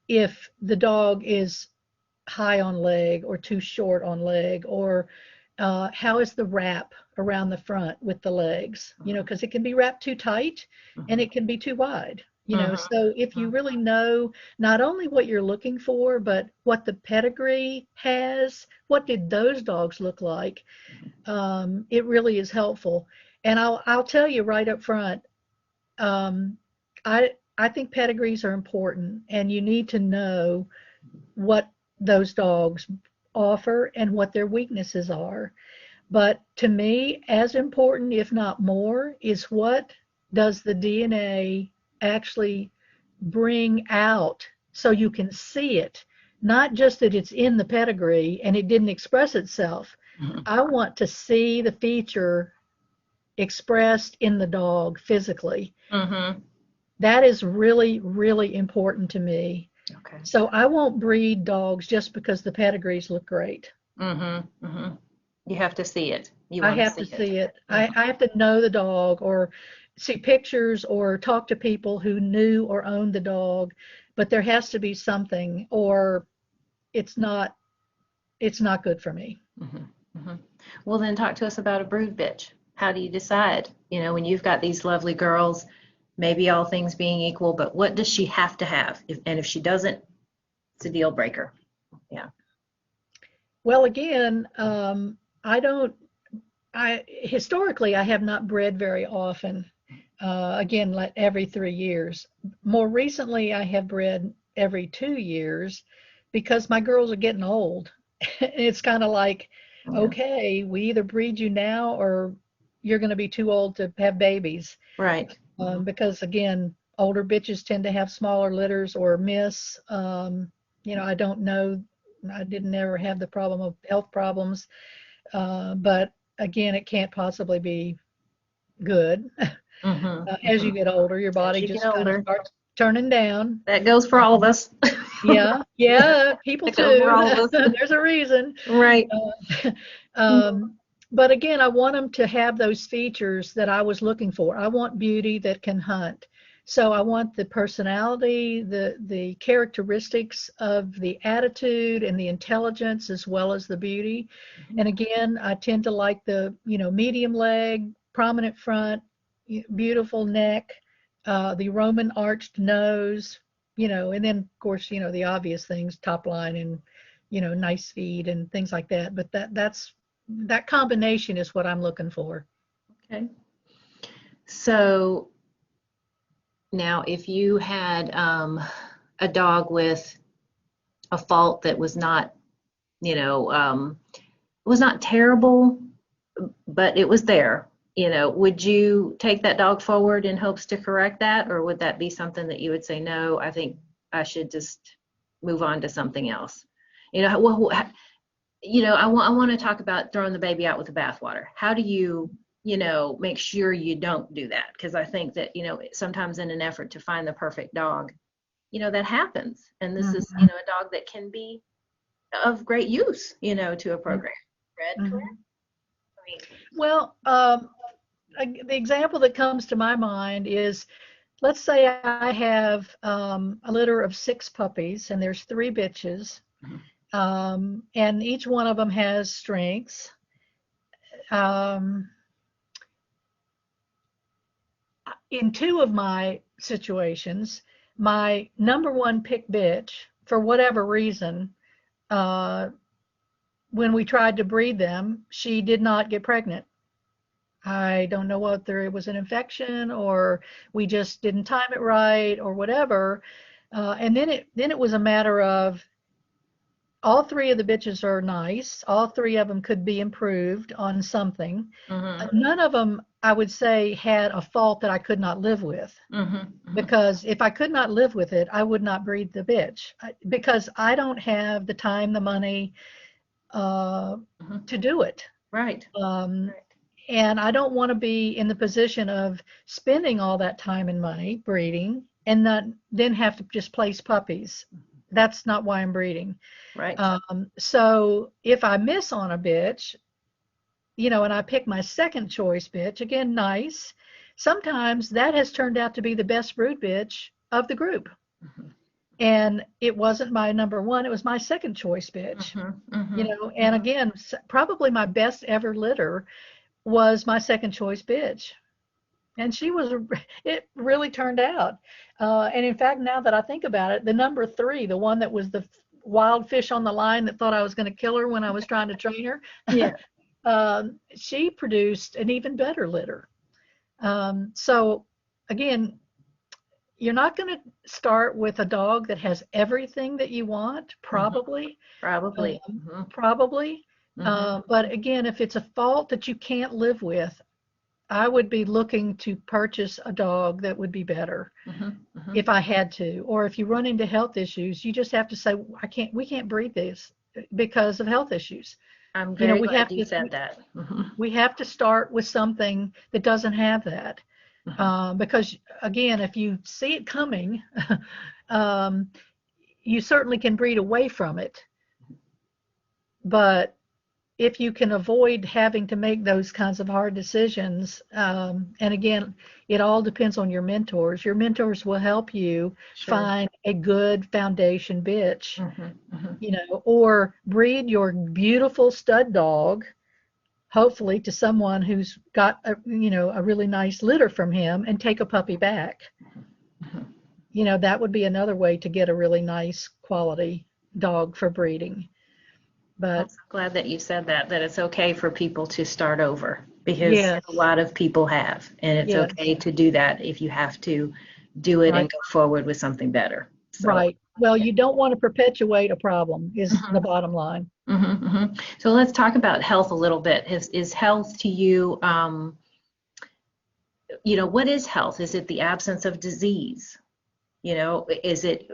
if the dog is high on leg or too short on leg, or how is the wrap around the front with the legs, because it can be wrapped too tight and it can be too wide, so if you really know not only what you're looking for, but what the pedigree has, what did those dogs look like, it really is helpful. And I'll tell you right up front, I think pedigrees are important, and you need to know what those dogs offer and what their weaknesses are. But to me, as important, if not more, is what does the DNA actually bring out so you can see it, not just that it's in the pedigree and it didn't express itself. I want to see the feature expressed in the dog physically. That is really, really important to me. Okay. So I won't breed dogs just because the pedigrees look great. You have to see it. I have to see it. I have to know the dog, or see pictures, or talk to people who knew or owned the dog. but there has to be something, or it's not good for me. Well, then talk to us about a brood bitch. How do you decide? When you've got these lovely girls, maybe all things being equal, but what does she have to have? If she doesn't, it's a deal breaker. Yeah. Well, again, historically, I have not bred very often. Again, like every 3 years. More recently, I have bred every 2 years because my girls are getting old. It's kind of like, okay, we either breed you now or you're going to be too old to have babies. Right. Because again, older bitches tend to have smaller litters or miss. I don't know. I didn't ever have the problem of health problems. But again, it can't possibly be good. As you get older, your body just kind of starts turning down. That goes for all of us. Yeah, people too. There's a reason. Right. But again, I want them to have those features that I was looking for. I want beauty that can hunt. So I want the personality, the characteristics of the attitude and the intelligence as well as the beauty. And again, I tend to like the, medium leg, prominent front, beautiful neck, the Roman arched nose, and then of course, the obvious things, top line and, nice feet and things like that. But that combination is what I'm looking for. Okay. So now if you had a dog with a fault that was not, was not terrible, but it was there, would you take that dog forward in hopes to correct that? Or would that be something that you would say, no, I think I should just move on to something else? I want to talk about throwing the baby out with the bathwater. How do you, make sure you don't do that? Because I think that, sometimes in an effort to find the perfect dog, that happens. And this is, a dog that can be of great use, to a program. Red, correct? Well, the example that comes to my mind is, let's say I have a litter of 6 puppies and there's 3 bitches, and each one of them has strengths. In 2 of my situations, my number 1 pick bitch, for whatever reason, when we tried to breed them, she did not get pregnant. I don't know whether it was an infection or we just didn't time it right or whatever. And then it was a matter of all 3 of the bitches are nice. All 3 of them could be improved on something. None of them, I would say, had a fault that I could not live with. Because if I could not live with it, I would not breed the bitch. Because I don't have the time, the money to do it. Right. And I don't want to be in the position of spending all that time and money breeding and then have to just place puppies. That's not why I'm breeding. Right. So if I miss on a bitch, and I pick my second choice bitch, again, nice, sometimes that has turned out to be the best brood bitch of the group. And it wasn't my number 1, it was my second choice bitch. And again, probably my best ever litter was my second choice bitch. And it really turned out. And in fact, now that I think about it, the number 3, the one that was the wild fish on the line that thought I was going to kill her when I was trying to train her, she produced an even better litter. So again, you're not going to start with a dog that has everything that you want, probably. Probably. But again, if it's a fault that you can't live with, I would be looking to purchase a dog that would be better if I had to. Or if you run into health issues, you just have to say, we can't breed this because of health issues. I'm very glad you said that. We have to start with something that doesn't have that. Because again, if you see it coming, you certainly can breed away from it. But if you can avoid having to make those kinds of hard decisions, and again, it all depends on your mentors. Your mentors will help you find a good foundation bitch, Mm-hmm. or breed your beautiful stud dog, hopefully to someone who's got a really nice litter from him, and take a puppy back. Mm-hmm. That would be another way to get a really nice quality dog for breeding. I'm But so glad that you said that it's okay for people to start over, because yes, a lot of people have, and it's yes, okay to do that if you have to do it right, and go forward with something better. So, right. Well, you don't want to perpetuate a problem is the mhm, bottom line. mhm, mhm. So let's talk about health a little bit. Is health to you, what is health? Is it the absence of disease? Is it,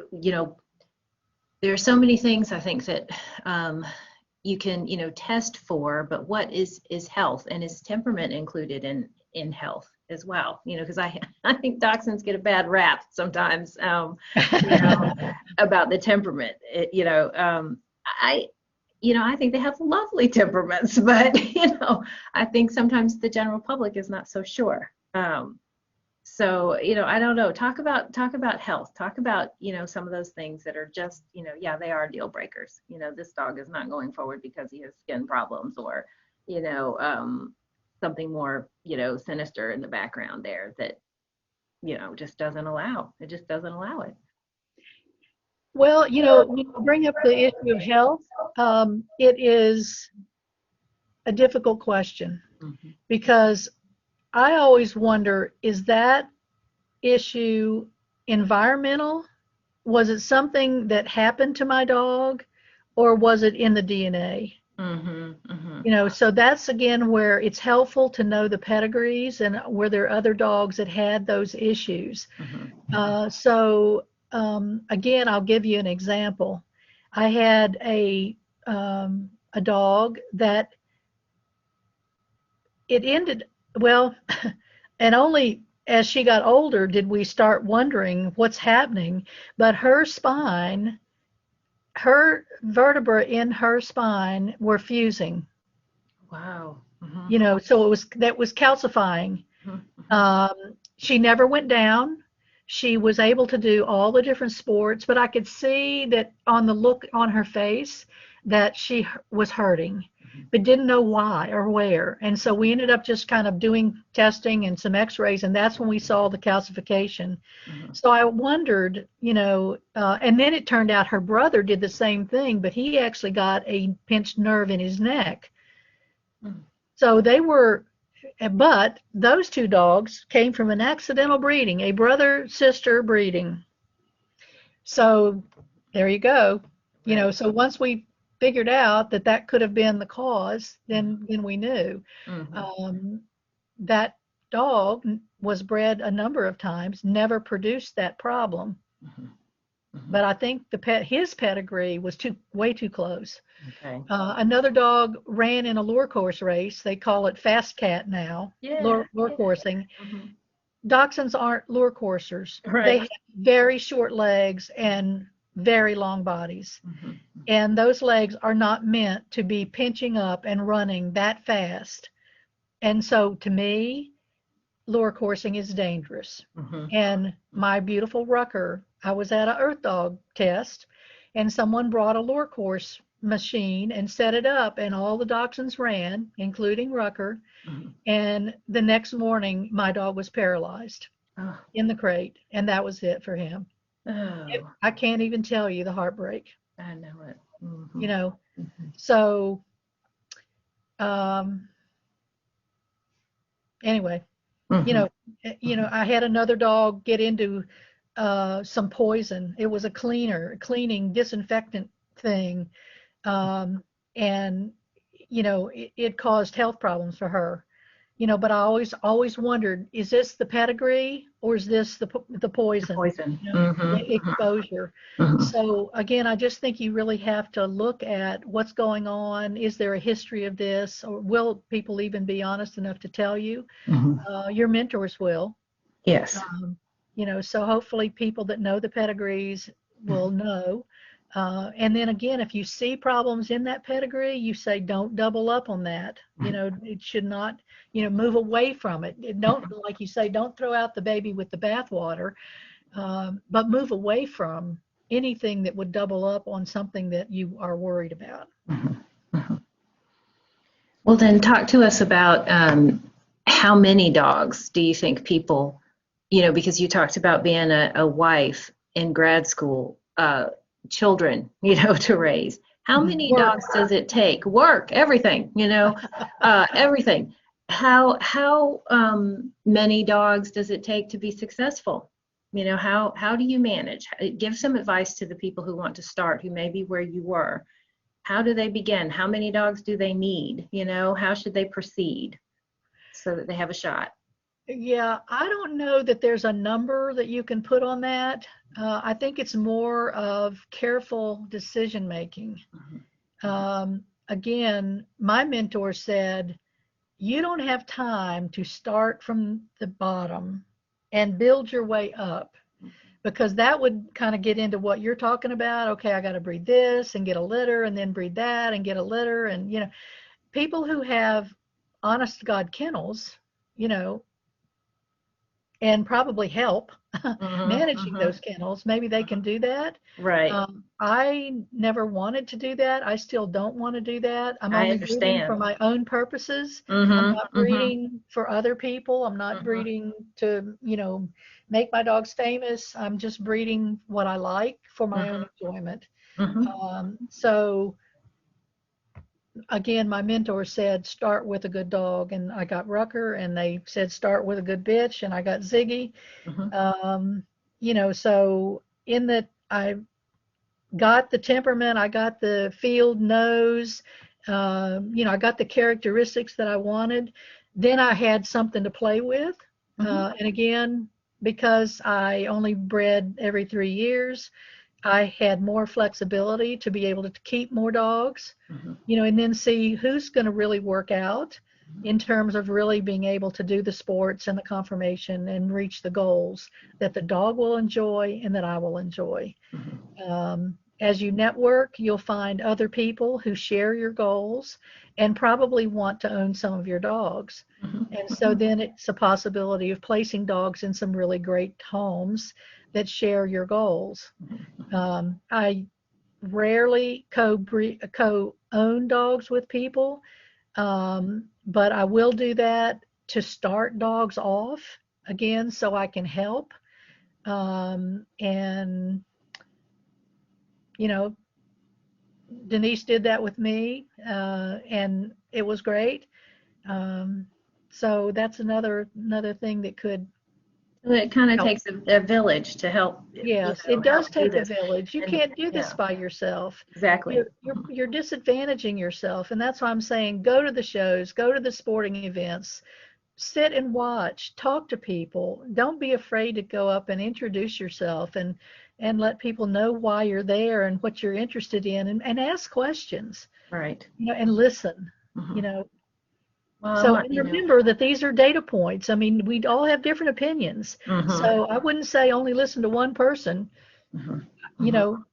there are so many things I think that you can, test for, but what is health, and is temperament included in health as well? Because I think dachshunds get a bad rap sometimes, you know, about the temperament. I I think they have lovely temperaments, but I think sometimes the general public is not so sure. So, I don't know. Talk about health. Talk about, some of those things that are just, yeah, they are deal breakers. This dog is not going forward because he has skin problems, or, you know, um, something more, sinister in the background there that, just doesn't allow. It just doesn't allow it. Well, when you bring up the issue of health, it is a difficult question Hmm. because I always wonder, is that issue environmental? Was it something that happened to my dog, or was it in the DNA? Hmm. Hmm. So that's again where it's helpful to know the pedigrees and were there other dogs that had those issues. Hmm. Again, I'll give you an example. I had a dog that it ended well, and only as she got older did we start wondering what's happening. But her vertebra in her spine were fusing. Wow. Hmm. So that was calcifying. Hmm. Um, she never went down. She was able to do all the different sports, but I could see that on the look on her face that she was hurting, but didn't know why or where. And so we ended up just kind of doing testing and some x-rays, and that's when we saw the calcification. Hmm. So I wondered, and then it turned out her brother did the same thing, but he actually got a pinched nerve in his neck. Hmm. So but those two dogs came from an accidental breeding, a brother-sister breeding. So there you go. Right. So once we figured out that that could have been the cause, then we knew. Hmm. Um, that dog was bred a number of times, never produced that problem. Hmm. Hmm. But I think his pedigree was way too close. Okay. Another dog ran in a lure course race. They call it fast cat now, Yeah. lure Yeah. coursing. Hmm. Dachshunds aren't lure coursers. They Right. have very short legs and very long bodies. Hmm. And those legs are not meant to be pinching up and running that fast. And so to me, lure coursing is dangerous. Hmm. And my beautiful Rucker, I was at a earth dog test, and someone brought a lure course machine and set it up, and all the dachshunds ran, including Rucker. Hmm. And the next morning, my dog was paralyzed Oh. in the crate, and that was it for him. Oh, I can't even tell you the heartbreak, I know it. you Hmm. know. Hmm. So, um, anyway, you Hmm. know, I had another dog get into some poison. It was a cleaning disinfectant thing, um, and it caused health problems for her. But I always wondered, is this the pedigree or is this the The poison? poison. The Hmm. exposure. Hmm. So again, I just think you really have to look at what's going on. Is there a history of this, or will people even be honest enough to tell you? Hmm. Your mentors will. Yes. Um, so hopefully people that know the pedigrees will know. And then again, if you see problems in that pedigree, you say, don't double up on that. It should not, move away from it. Don't, like you say, don't throw out the baby with the bathwater. but move away from anything that would double up on something that you are worried about. Mhm. Mhm. Well, then talk to us about how many dogs do you think people, because you talked about being a wife in grad school, children, to raise. How many Work. dogs does it take? Work, everything, everything. How many dogs does it take to be successful? How do you manage? Give some advice to the people who want to start, who may be where you were. How do they begin? How many dogs do they need? How should they proceed so that they have a shot? Yeah, I don't know that there's a number that you can put on that. I think it's more of careful decision making. Mhm. Again, my mentor said, you don't have time to start from the bottom and build your way up, because that would kind of get into what you're talking about. Okay, I got to breed this and get a litter and then breed that and get a litter. And, people who have honest to God kennels, you know, and probably help Mhm. managing Mhm. those kennels, maybe they can do that. Right. I never wanted to do that. I still don't want to do that. I'm I only breeding for understand. my own purposes. I'm Mhm. not Mhm. breeding for other people. I'm not Mhm. breeding to, make my dogs famous. I'm just breeding what I like for my own Mhm. enjoyment. Mhm. So again, my mentor said, start with a good dog, and I got Rucker, and they said, start with a good bitch, and I got Ziggy. Mhm. Um, so in that, I got the temperament, I got the field nose, I got the characteristics that I wanted. Then I had something to play with. Mhm. And again, because I only bred every 3 years, I had more flexibility to be able to keep more dogs, Mhm. and then see who's going to really work out in terms of really being able to do the sports and the conformation and reach the goals that the dog will enjoy and that I will enjoy. Mhm. As you network, you'll find other people who share your goals and probably want to own some of your dogs. Mhm. And so Mhm. then it's a possibility of placing dogs in some really great homes that share your goals. I rarely co-own dogs with people, but I will do that to start dogs off again so I can help. And, you know, Denise did that with me, and it was great. Um, so that's another thing that could Well, it kind of help. takes a village to help, Yes, it does help do take a this. village. You And can't do this yeah, by yourself. exactly. You're disadvantaging yourself, and that's why I'm saying go to the shows, go to the sporting events, sit and watch, talk to people. Don't be afraid to go up and introduce yourself and let people know why you're there and what you're interested in, and ask questions, Right. and listen, you Mhm. know. Well, I So, want, and remember that these are data points. I mean, we all have different opinions. Mhm. So I wouldn't say only listen to one person, Mhm. you Mhm. know,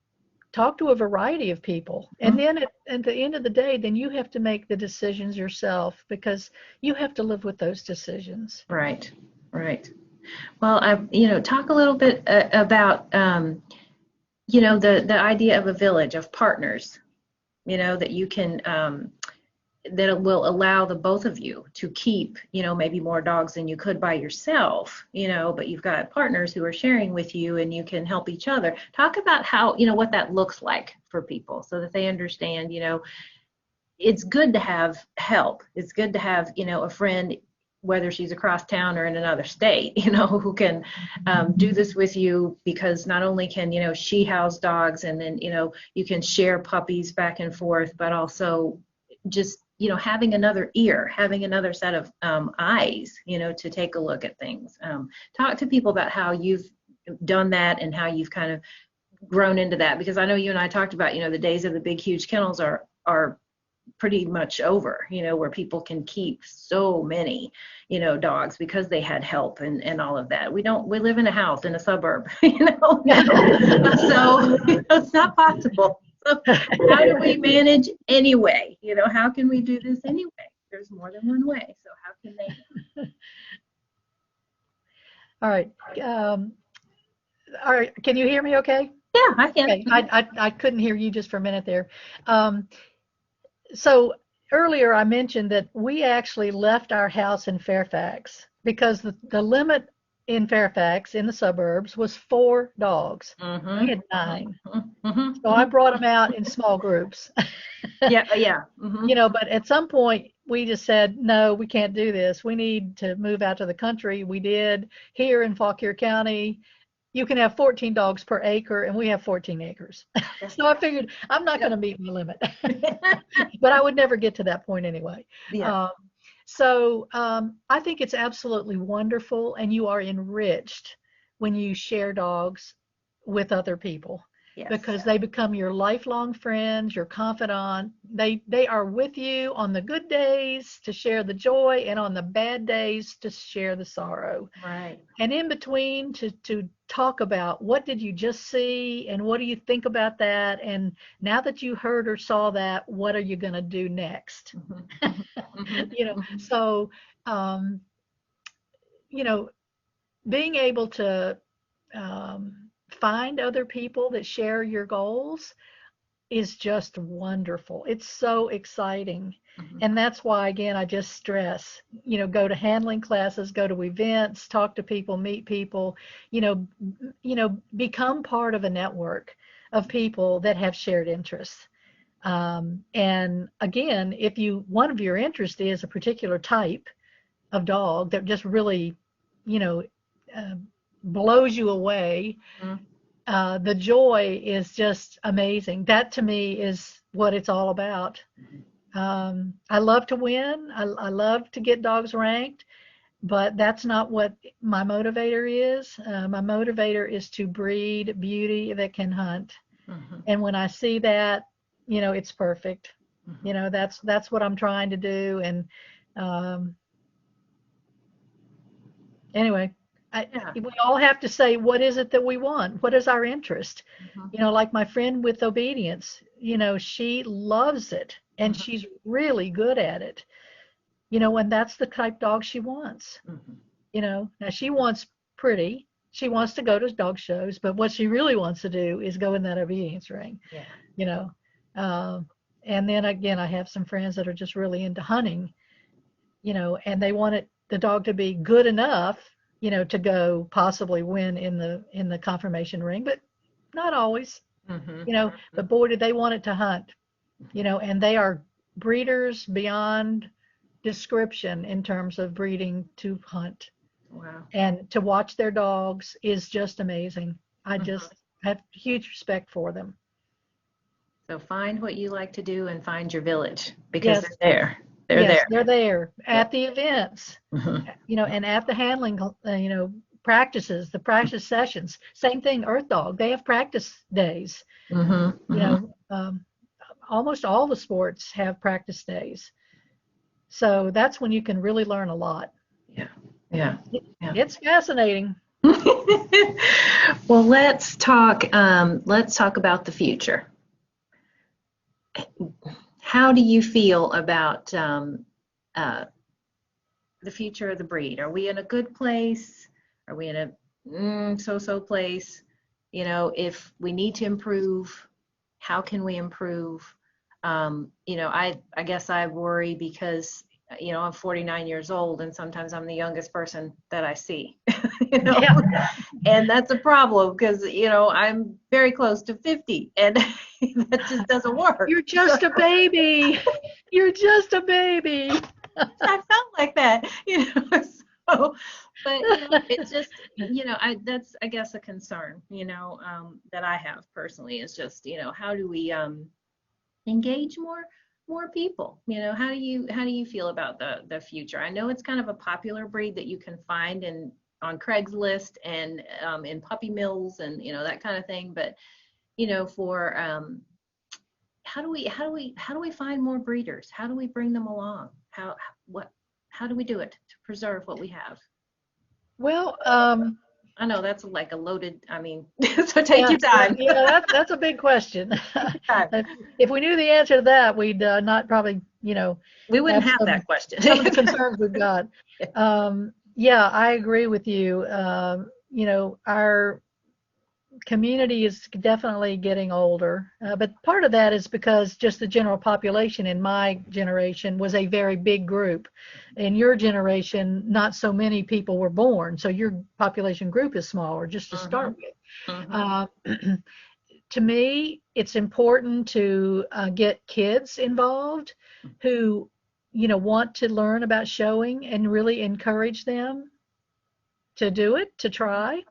talk to a variety of people. And Mhm. then at the end of the day, then you have to make the decisions yourself, because you have to live with those decisions. Right. Right. Well, talk a little bit about, the idea of a village of partners, that you can, that will allow the both of you to keep, maybe more dogs than you could by yourself, but you've got partners who are sharing with you and you can help each other. Talk about how, what that looks like for people so that they understand, it's good to have help. It's good to have, a friend, whether she's across town or in another state, who can do this with you, because not only can, she house dogs, and then, you can share puppies back and forth, but also just, having another ear, having another set of eyes, to take a look at things. Talk to people about how you've done that and how you've kind of grown into that, because I know you and I talked about, the days of the big, huge kennels are pretty much over, where people can keep so many, dogs because they had help and all of that. We live in a house in a suburb, so it's not possible. So how do we manage anyway? How can we do this anyway? There's more than one way. So how can they? All right. All right, can you hear me okay? Yeah, I can. Okay, I couldn't hear you just for a minute there. Um, so earlier I mentioned that we actually left our house in Fairfax because the limit in Fairfax in the suburbs was 4 dogs. We Mm-hmm. had 9. Mm-hmm. Mm-hmm. So I Mm-hmm. brought them out in small groups. Yeah, yeah. Mm-hmm. But at some point we just said, no, we can't do this. We need to move out to the country. We did. Here in Fauquier County, you can have 14 dogs per acre, and we have 14 acres. Yeah. So I figured I'm not going Yep. to meet my limit, but I would never get to that point anyway. Yeah. Um, I think it's absolutely wonderful, and you are enriched when you share dogs with other people Yes. because they become your lifelong friends, your confidant. They are with you on the good days to share the joy, and on the bad days to share the sorrow. Right. And in between to talk about what did you just see and what do you think about that, and now that you heard or saw that, what are you going to do next? Mm-hmm. Mm-hmm. Mm-hmm. So um, you know being able to find other people that share your goals is just wonderful. It's so exciting. Mm-hmm. And that's why, again, I just stress, go to handling classes, go to events, talk to people, meet people, you know, become part of a network of people that have shared interests. And again, if one of your interests is a particular type of dog that just really, you know, uh, blows you away, Mm-hmm. the joy is just amazing. That to me is what it's all about. I love to win. I love to get dogs ranked, but that's not what my motivator is. My motivator is to breed beauty that can hunt. Mm-hmm. And when I see that, it's perfect. Mm-hmm. That's what I'm trying to do. And um, anyway, Yeah. we all have to say, what is it that we want? What is our interest? Mm-hmm. Like my friend with obedience, she loves it and Mm-hmm. she's really good at it, and that's the type dog she wants. Mm-hmm. Now she wants pretty. She wants to go to dog shows, but what she really wants to do is go in that obedience ring, Yeah. you know. Um, and then again, I have some friends that are just really into hunting, and they want the dog to be good enough, to go possibly win in the confirmation ring, but not always, Mm-hmm. but boy, did they want it to hunt, and they are breeders beyond description in terms of breeding to hunt. Wow. And to watch their dogs is just amazing. I Mm-hmm. just have huge respect for them. So find what you like to do and find your village because they're Yes, there. They're yes, there. they're there Yep. at the events, Mm-hmm. and at the handling, practices, the practice sessions. Same thing, Earth Dog. They have practice days. Mm-hmm. You Mm-hmm. know, almost all the sports have practice days. So that's when you can really learn a lot. Yeah. Yeah. Yeah. It's fascinating. Well, let's talk about the future. How do you feel about uh, the future of the breed? Are we in a good place? Are we in a so-so place? If we need to improve, how can we improve? I guess I worry because, I'm 49 years old and sometimes I'm the youngest person that I see, you know, Yeah, and that's a problem because, I'm very close to 50 and that just doesn't work. you're So just a baby. You're just a baby. I felt like that, so, but, it's just, that's, I guess, a concern, that I have personally is just, how do we, engage more people? How do you feel about the future? I know it's kind of a popular breed that you can find in on Craigslist and in puppy mills and that kind of thing, but for how do we find more breeders? How do we bring them along? What how do we do it to preserve what we have? Well, I know that's like a loaded, I mean, so take yeah, your time. that's a big question. Time. If we knew the answer to that, we'd not probably, We wouldn't have have some that question. some of the concerns we've got. Yeah, I agree with you. Our community is definitely getting older, but part of that is because just the general population in my generation was a very big group. In your generation, not so many people were born, so your population group is smaller just to Mm-hmm. start with. Mm-hmm. To me, it's important to get kids involved who, want to learn about showing and really encourage them to do it, to try.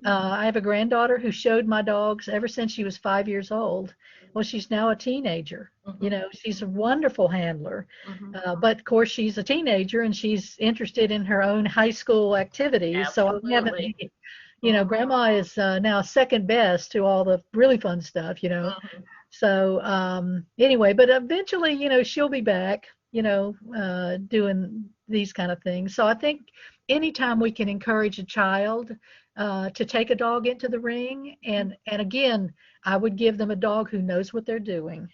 I have a granddaughter who showed my dogs ever since she was 5 years old. Well, she's now a teenager. Mm-hmm. She's a wonderful handler. Mm-hmm. But of course, she's a teenager and she's interested in her own high school activities. So I haven't, Absolutely. grandma is now second best to all the really fun stuff. Mm-hmm. So anyway, but eventually, she'll be back, doing these kind of things. So I think anytime we can encourage a child to take a dog into the ring, and again, I would give them a dog who knows what they're doing,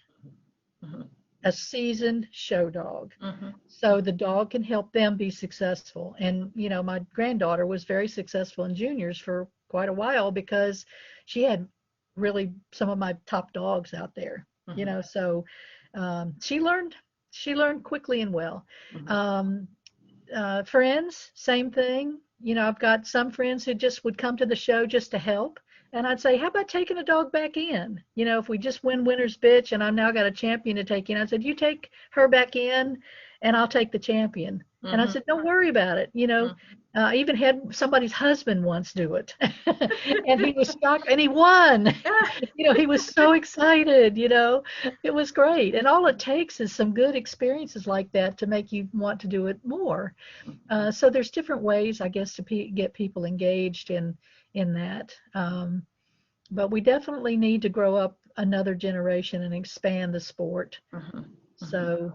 Mm-hmm. a seasoned show dog. Mm-hmm. So the dog can help them be successful. And, my granddaughter was very successful in juniors for quite a while because she had really some of my top dogs out there, Mm-hmm. so she learned quickly and well. Mm-hmm. Friends, same thing. I've got some friends who just would come to the show just to help. And I'd say, how about taking a dog back in? If we just win winner's bitch and I've now got a champion to take in, I said, you take her back in and I'll take the champion. And I Mm-hmm. said, don't worry about it. I even had somebody's husband once do it. And he was shocked and he won. He was so excited. It was great. And all it takes is some good experiences like that to make you want to do it more. So there's different ways, I guess, to get people engaged in that. But we definitely need to grow up another generation and expand the sport. Mm-hmm. Mm-hmm. So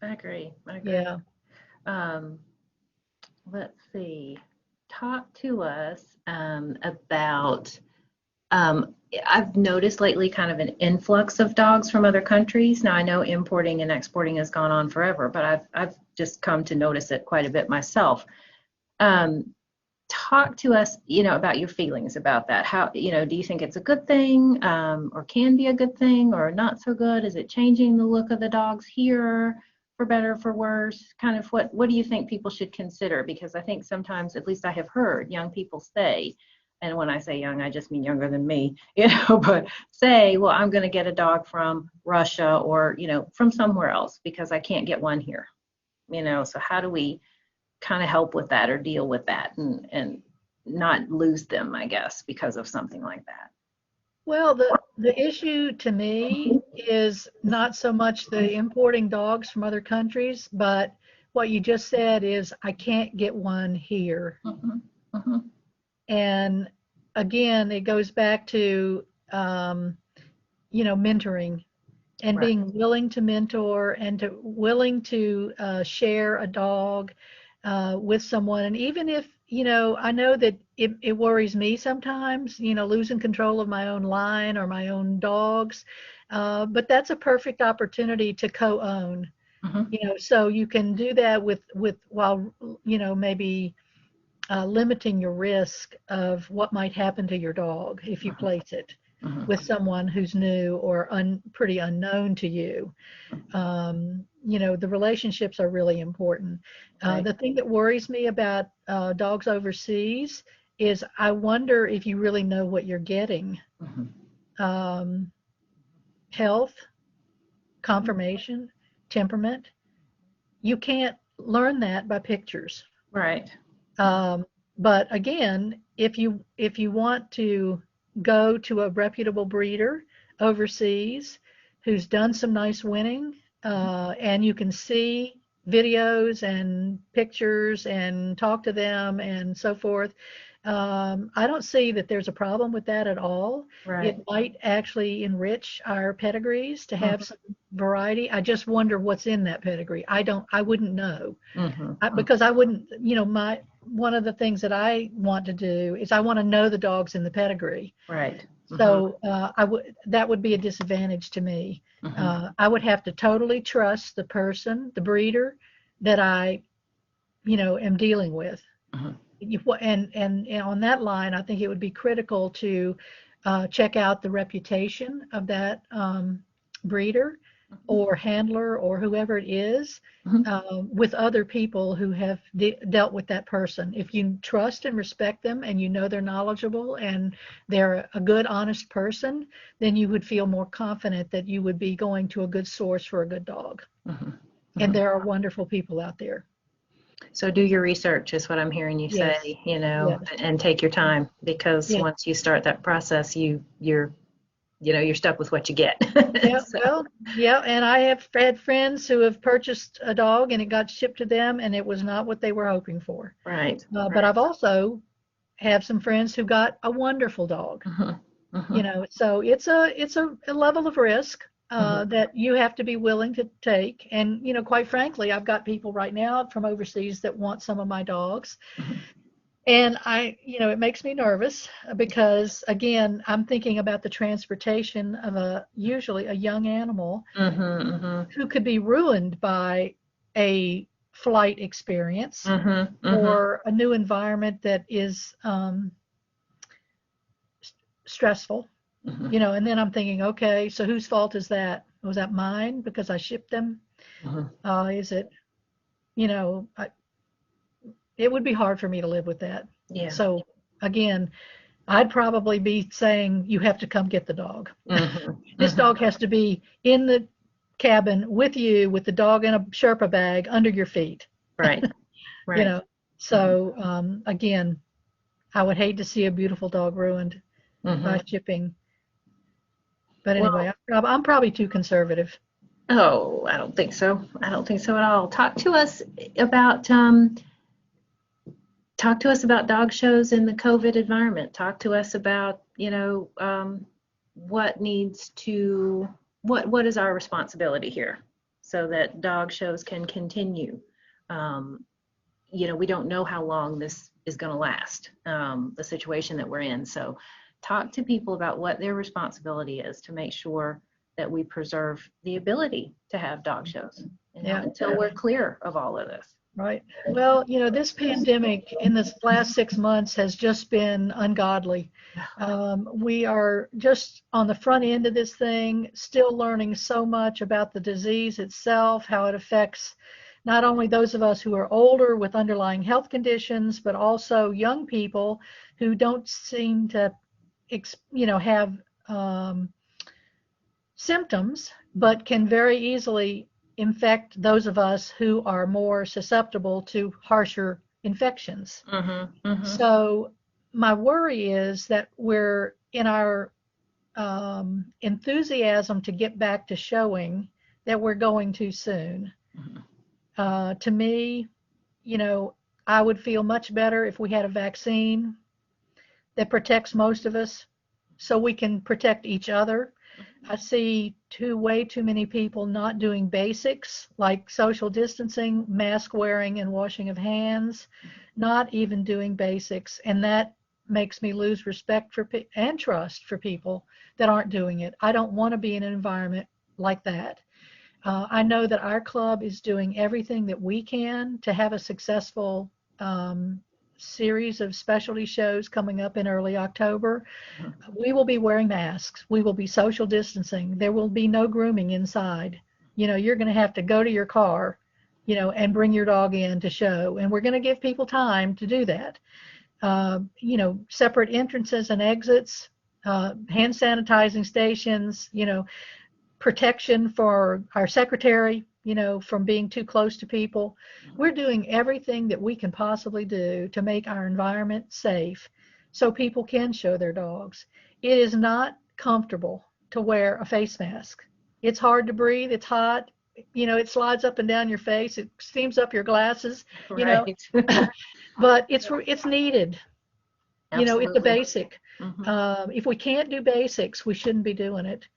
I agree. yeah. Um, let's see. Talk to us about. I've noticed lately kind of an influx of dogs from other countries. Now I know importing and exporting has gone on forever, but I've just come to notice it quite a bit myself. Um, Talk to us, about your feelings about that. How, do you think it's a good thing, or can be a good thing, or not so good? Is it changing the look of the dogs here for better, for worse? Kind of what do you think people should consider? Because I think sometimes, at least I have heard young people say, and when I say young, I just mean younger than me, but say, well, I'm going to get a dog from Russia or, from somewhere else because I can't get one here. So how do we kind of help with that or deal with that and not lose them, I guess, because of something like that? Well, the issue to me is not so much the importing dogs from other countries, but what you just said is I can't get one here. Mm-hmm. Mm-hmm. And again, it goes back to mentoring and Right. being willing to mentor and willing to share a dog with someone. And even if, I know that it worries me sometimes, losing control of my own line or my own dogs, but that's a perfect opportunity to co-own, Mm-hmm. so you can do that with while, maybe limiting your risk of what might happen to your dog if you place it Mm-hmm. with someone who's new or pretty unknown to you. The relationships are really important. Right. The thing that worries me about dogs overseas is I wonder if you really know what you're getting. Mm-hmm. Health, conformation, temperament. You can't learn that by pictures. Right. But again, if you want to go to a reputable breeder overseas who's done some nice winning, and you can see videos and pictures and talk to them and so forth, I don't see that there's a problem with that at all. Right. It might actually enrich our pedigrees to have Mm-hmm. some variety. I just wonder what's in that pedigree. I wouldn't know. Mm-hmm. Because I wouldn't, one of the things that I want to do is I want to know the dogs in the pedigree. Right. Mm-hmm. So that would be a disadvantage to me. Mm-hmm. I would have to totally trust the person, the breeder that I, am dealing with. Mm-hmm. And on that line, I think it would be critical to check out the reputation of that breeder or handler or whoever it is with other people who have dealt with that person. If you trust and respect them and you know they're knowledgeable and they're a good, honest person, then you would feel more confident that you would be going to a good source for a good dog. And there are wonderful people out there. So do your research is what I'm hearing you Yes. say, you know, Yes. and take your time, because Yeah. once you start that process, you're stuck with what you get. Yeah, So, well, yeah, and I have had friends who have purchased a dog and it got shipped to them and it was not what they were hoping for. right. But I've also have some friends who got a wonderful dog. You know, so it's a level of risk that you have to be willing to take. And, you know, quite frankly, I've got people right now from overseas that want some of my dogs. And it makes me nervous because, again, I'm thinking about the transportation of usually a young animal who could be ruined by a flight experience or a new environment that is stressful, and then I'm thinking, okay, so whose fault is that? Was that mine because I shipped them? Is it, you know, I, it would be hard for me to live with that. Yeah. So again, I'd probably be saying you have to come get the dog. This dog has to be in the cabin with you with the dog in a Sherpa bag under your feet. Right. Right. So again, I would hate to see a beautiful dog ruined by shipping. But anyway, Well, I'm probably too conservative. oh, I don't think so. I don't think so at all. Talk to us about dog shows in the COVID environment. Talk to us about, what needs to, what is our responsibility here so that dog shows can continue. We don't know how long this is going to last, the situation that we're in. So talk to people about what their responsibility is to make sure that we preserve the ability to have dog shows until we're clear of all of this. Right. Well, this pandemic in this last 6 months has just been ungodly. We are just on the front end of this thing, still learning so much about the disease itself, how it affects not only those of us who are older with underlying health conditions, but also young people who don't seem to, have symptoms, but can very easily infect those of us who are more susceptible to harsher infections. So my worry is that we're in our enthusiasm to get back to showing that we're going too soon. To me, I would feel much better if we had a vaccine that protects most of us so we can protect each other. I see way too many people not doing basics like social distancing, mask wearing, and washing of hands, not even doing basics. And that makes me lose respect and trust for people that aren't doing it. I don't want to be in an environment like that. I know that our club is doing everything that we can to have a successful series of specialty shows coming up in early October. We will be wearing masks. We will be social distancing. There will be no grooming inside. You're going to have to go to your car, and bring your dog in to show. And we're going to give people time to do that. Separate entrances and exits, hand sanitizing stations, protection for our secretary, from being too close to people. We're doing everything that we can possibly do to make our environment safe so people can show their dogs. It is not comfortable to wear a face mask. It's hard to breathe. It's hot. It slides up and down your face. It steams up your glasses, Right. But it's needed. Absolutely. It's a basic. If we can't do basics, we shouldn't be doing it.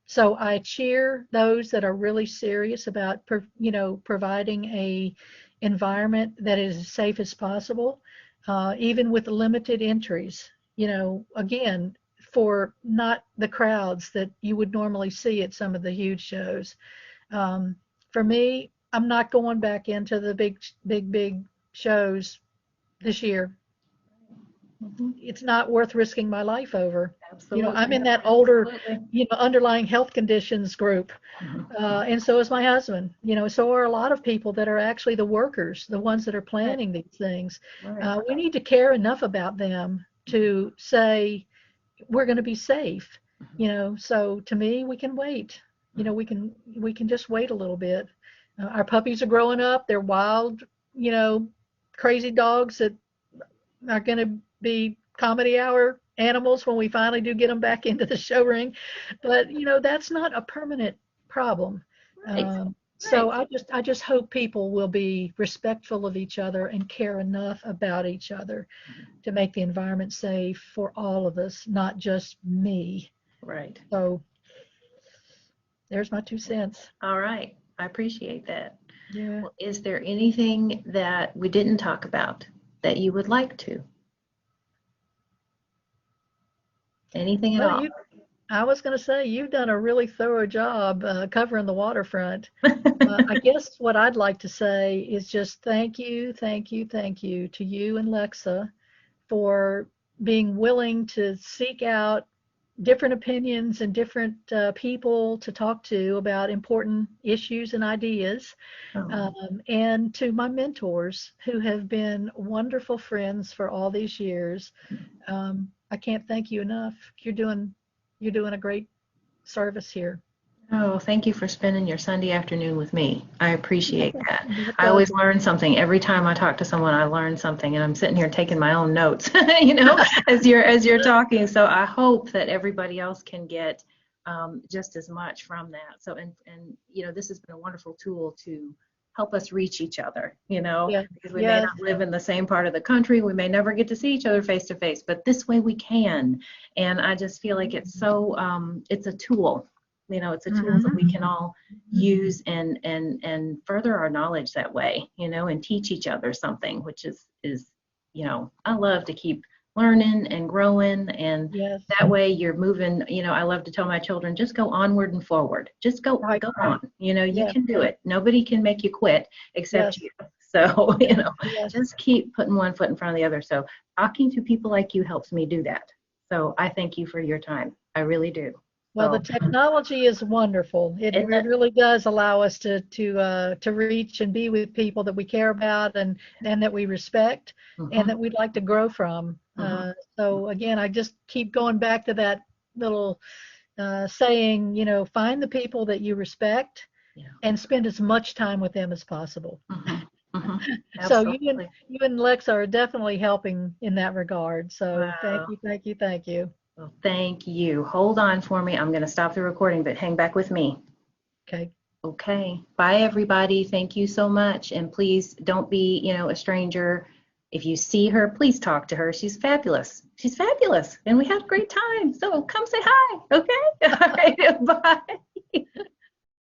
So I cheer those that are really serious about, providing a environment that is as safe as possible, even with limited entries, again, for not the crowds that you would normally see at some of the huge shows. For me, I'm not going back into the big shows this year. it's not worth risking my life over. Absolutely. I'm in that older, Absolutely. underlying health conditions group. And so is my husband. So are a lot of people that are actually the workers, the ones that are Right. planning these things. Right. We need to care enough about them to say we're going to be safe. So to me, we can wait. We can just wait a little bit. Our puppies are growing up. They're wild, crazy dogs that are going to be comedy hour animals when we finally do get them back into the show ring. But that's not a permanent problem. Right. So I just hope people will be respectful of each other and care enough about each other to make the environment safe for all of us, not just me. Right. So there's my 2 cents. All right. I appreciate that. Yeah. Well, is there anything that we didn't talk about that you would like to? Anything at Well, all? I was going to say you've done a really thorough job covering the waterfront. I guess what I'd like to say is just thank you, thank you, thank you to you and Lexa for being willing to seek out different opinions and different people to talk to about important issues and ideas. Oh, And to my mentors who have been wonderful friends for all these years. I can't thank you enough. You're doing a great service here. oh, thank you for spending your Sunday afternoon with me. I appreciate that. My I always pleasure. learn something. Every time I talk to someone, I learn something, and I'm sitting here taking my own notes, as you're talking. So I hope that everybody else can get just as much from that. So and this has been a wonderful tool to help us reach each other, Yeah. because we may Yes. not live in the same part of the country. We may never get to see each other face to face, but this way we can. And I just feel like it's so it's a tool. It's a tool that we can all use and further our knowledge that way, and teach each other something, which is I love to keep learning and growing, and Yes. that way you're moving. I love to tell my children, just go onward and forward. Just go Right. on. You Yes. can do it. Nobody can make you quit except Yes. you. So, Yes. just keep putting one foot in front of the other. So talking to people like you helps me do that. So I thank you for your time. I really do. Well, the So, technology is wonderful. It isn't it? really does allow us to reach and be with people that we care about and that we respect and Mhm, that we'd like to grow from. mhm. So again, I just keep going back to that little saying, find the people that you respect Yeah. and spend as much time with them as possible. Mhm, mhm. So you and Absolutely. you and Lex are definitely helping in that regard. So thank Wow. you, thank you, thank you. Well, thank you. Hold on for me. I'm going to stop the recording, but hang back with me. Okay. Okay. Bye, everybody. Thank you so much. And please don't be, a stranger. If you see her, please talk to her. She's fabulous. She's fabulous. And we had a great time. So come say hi. Okay. All right. Bye.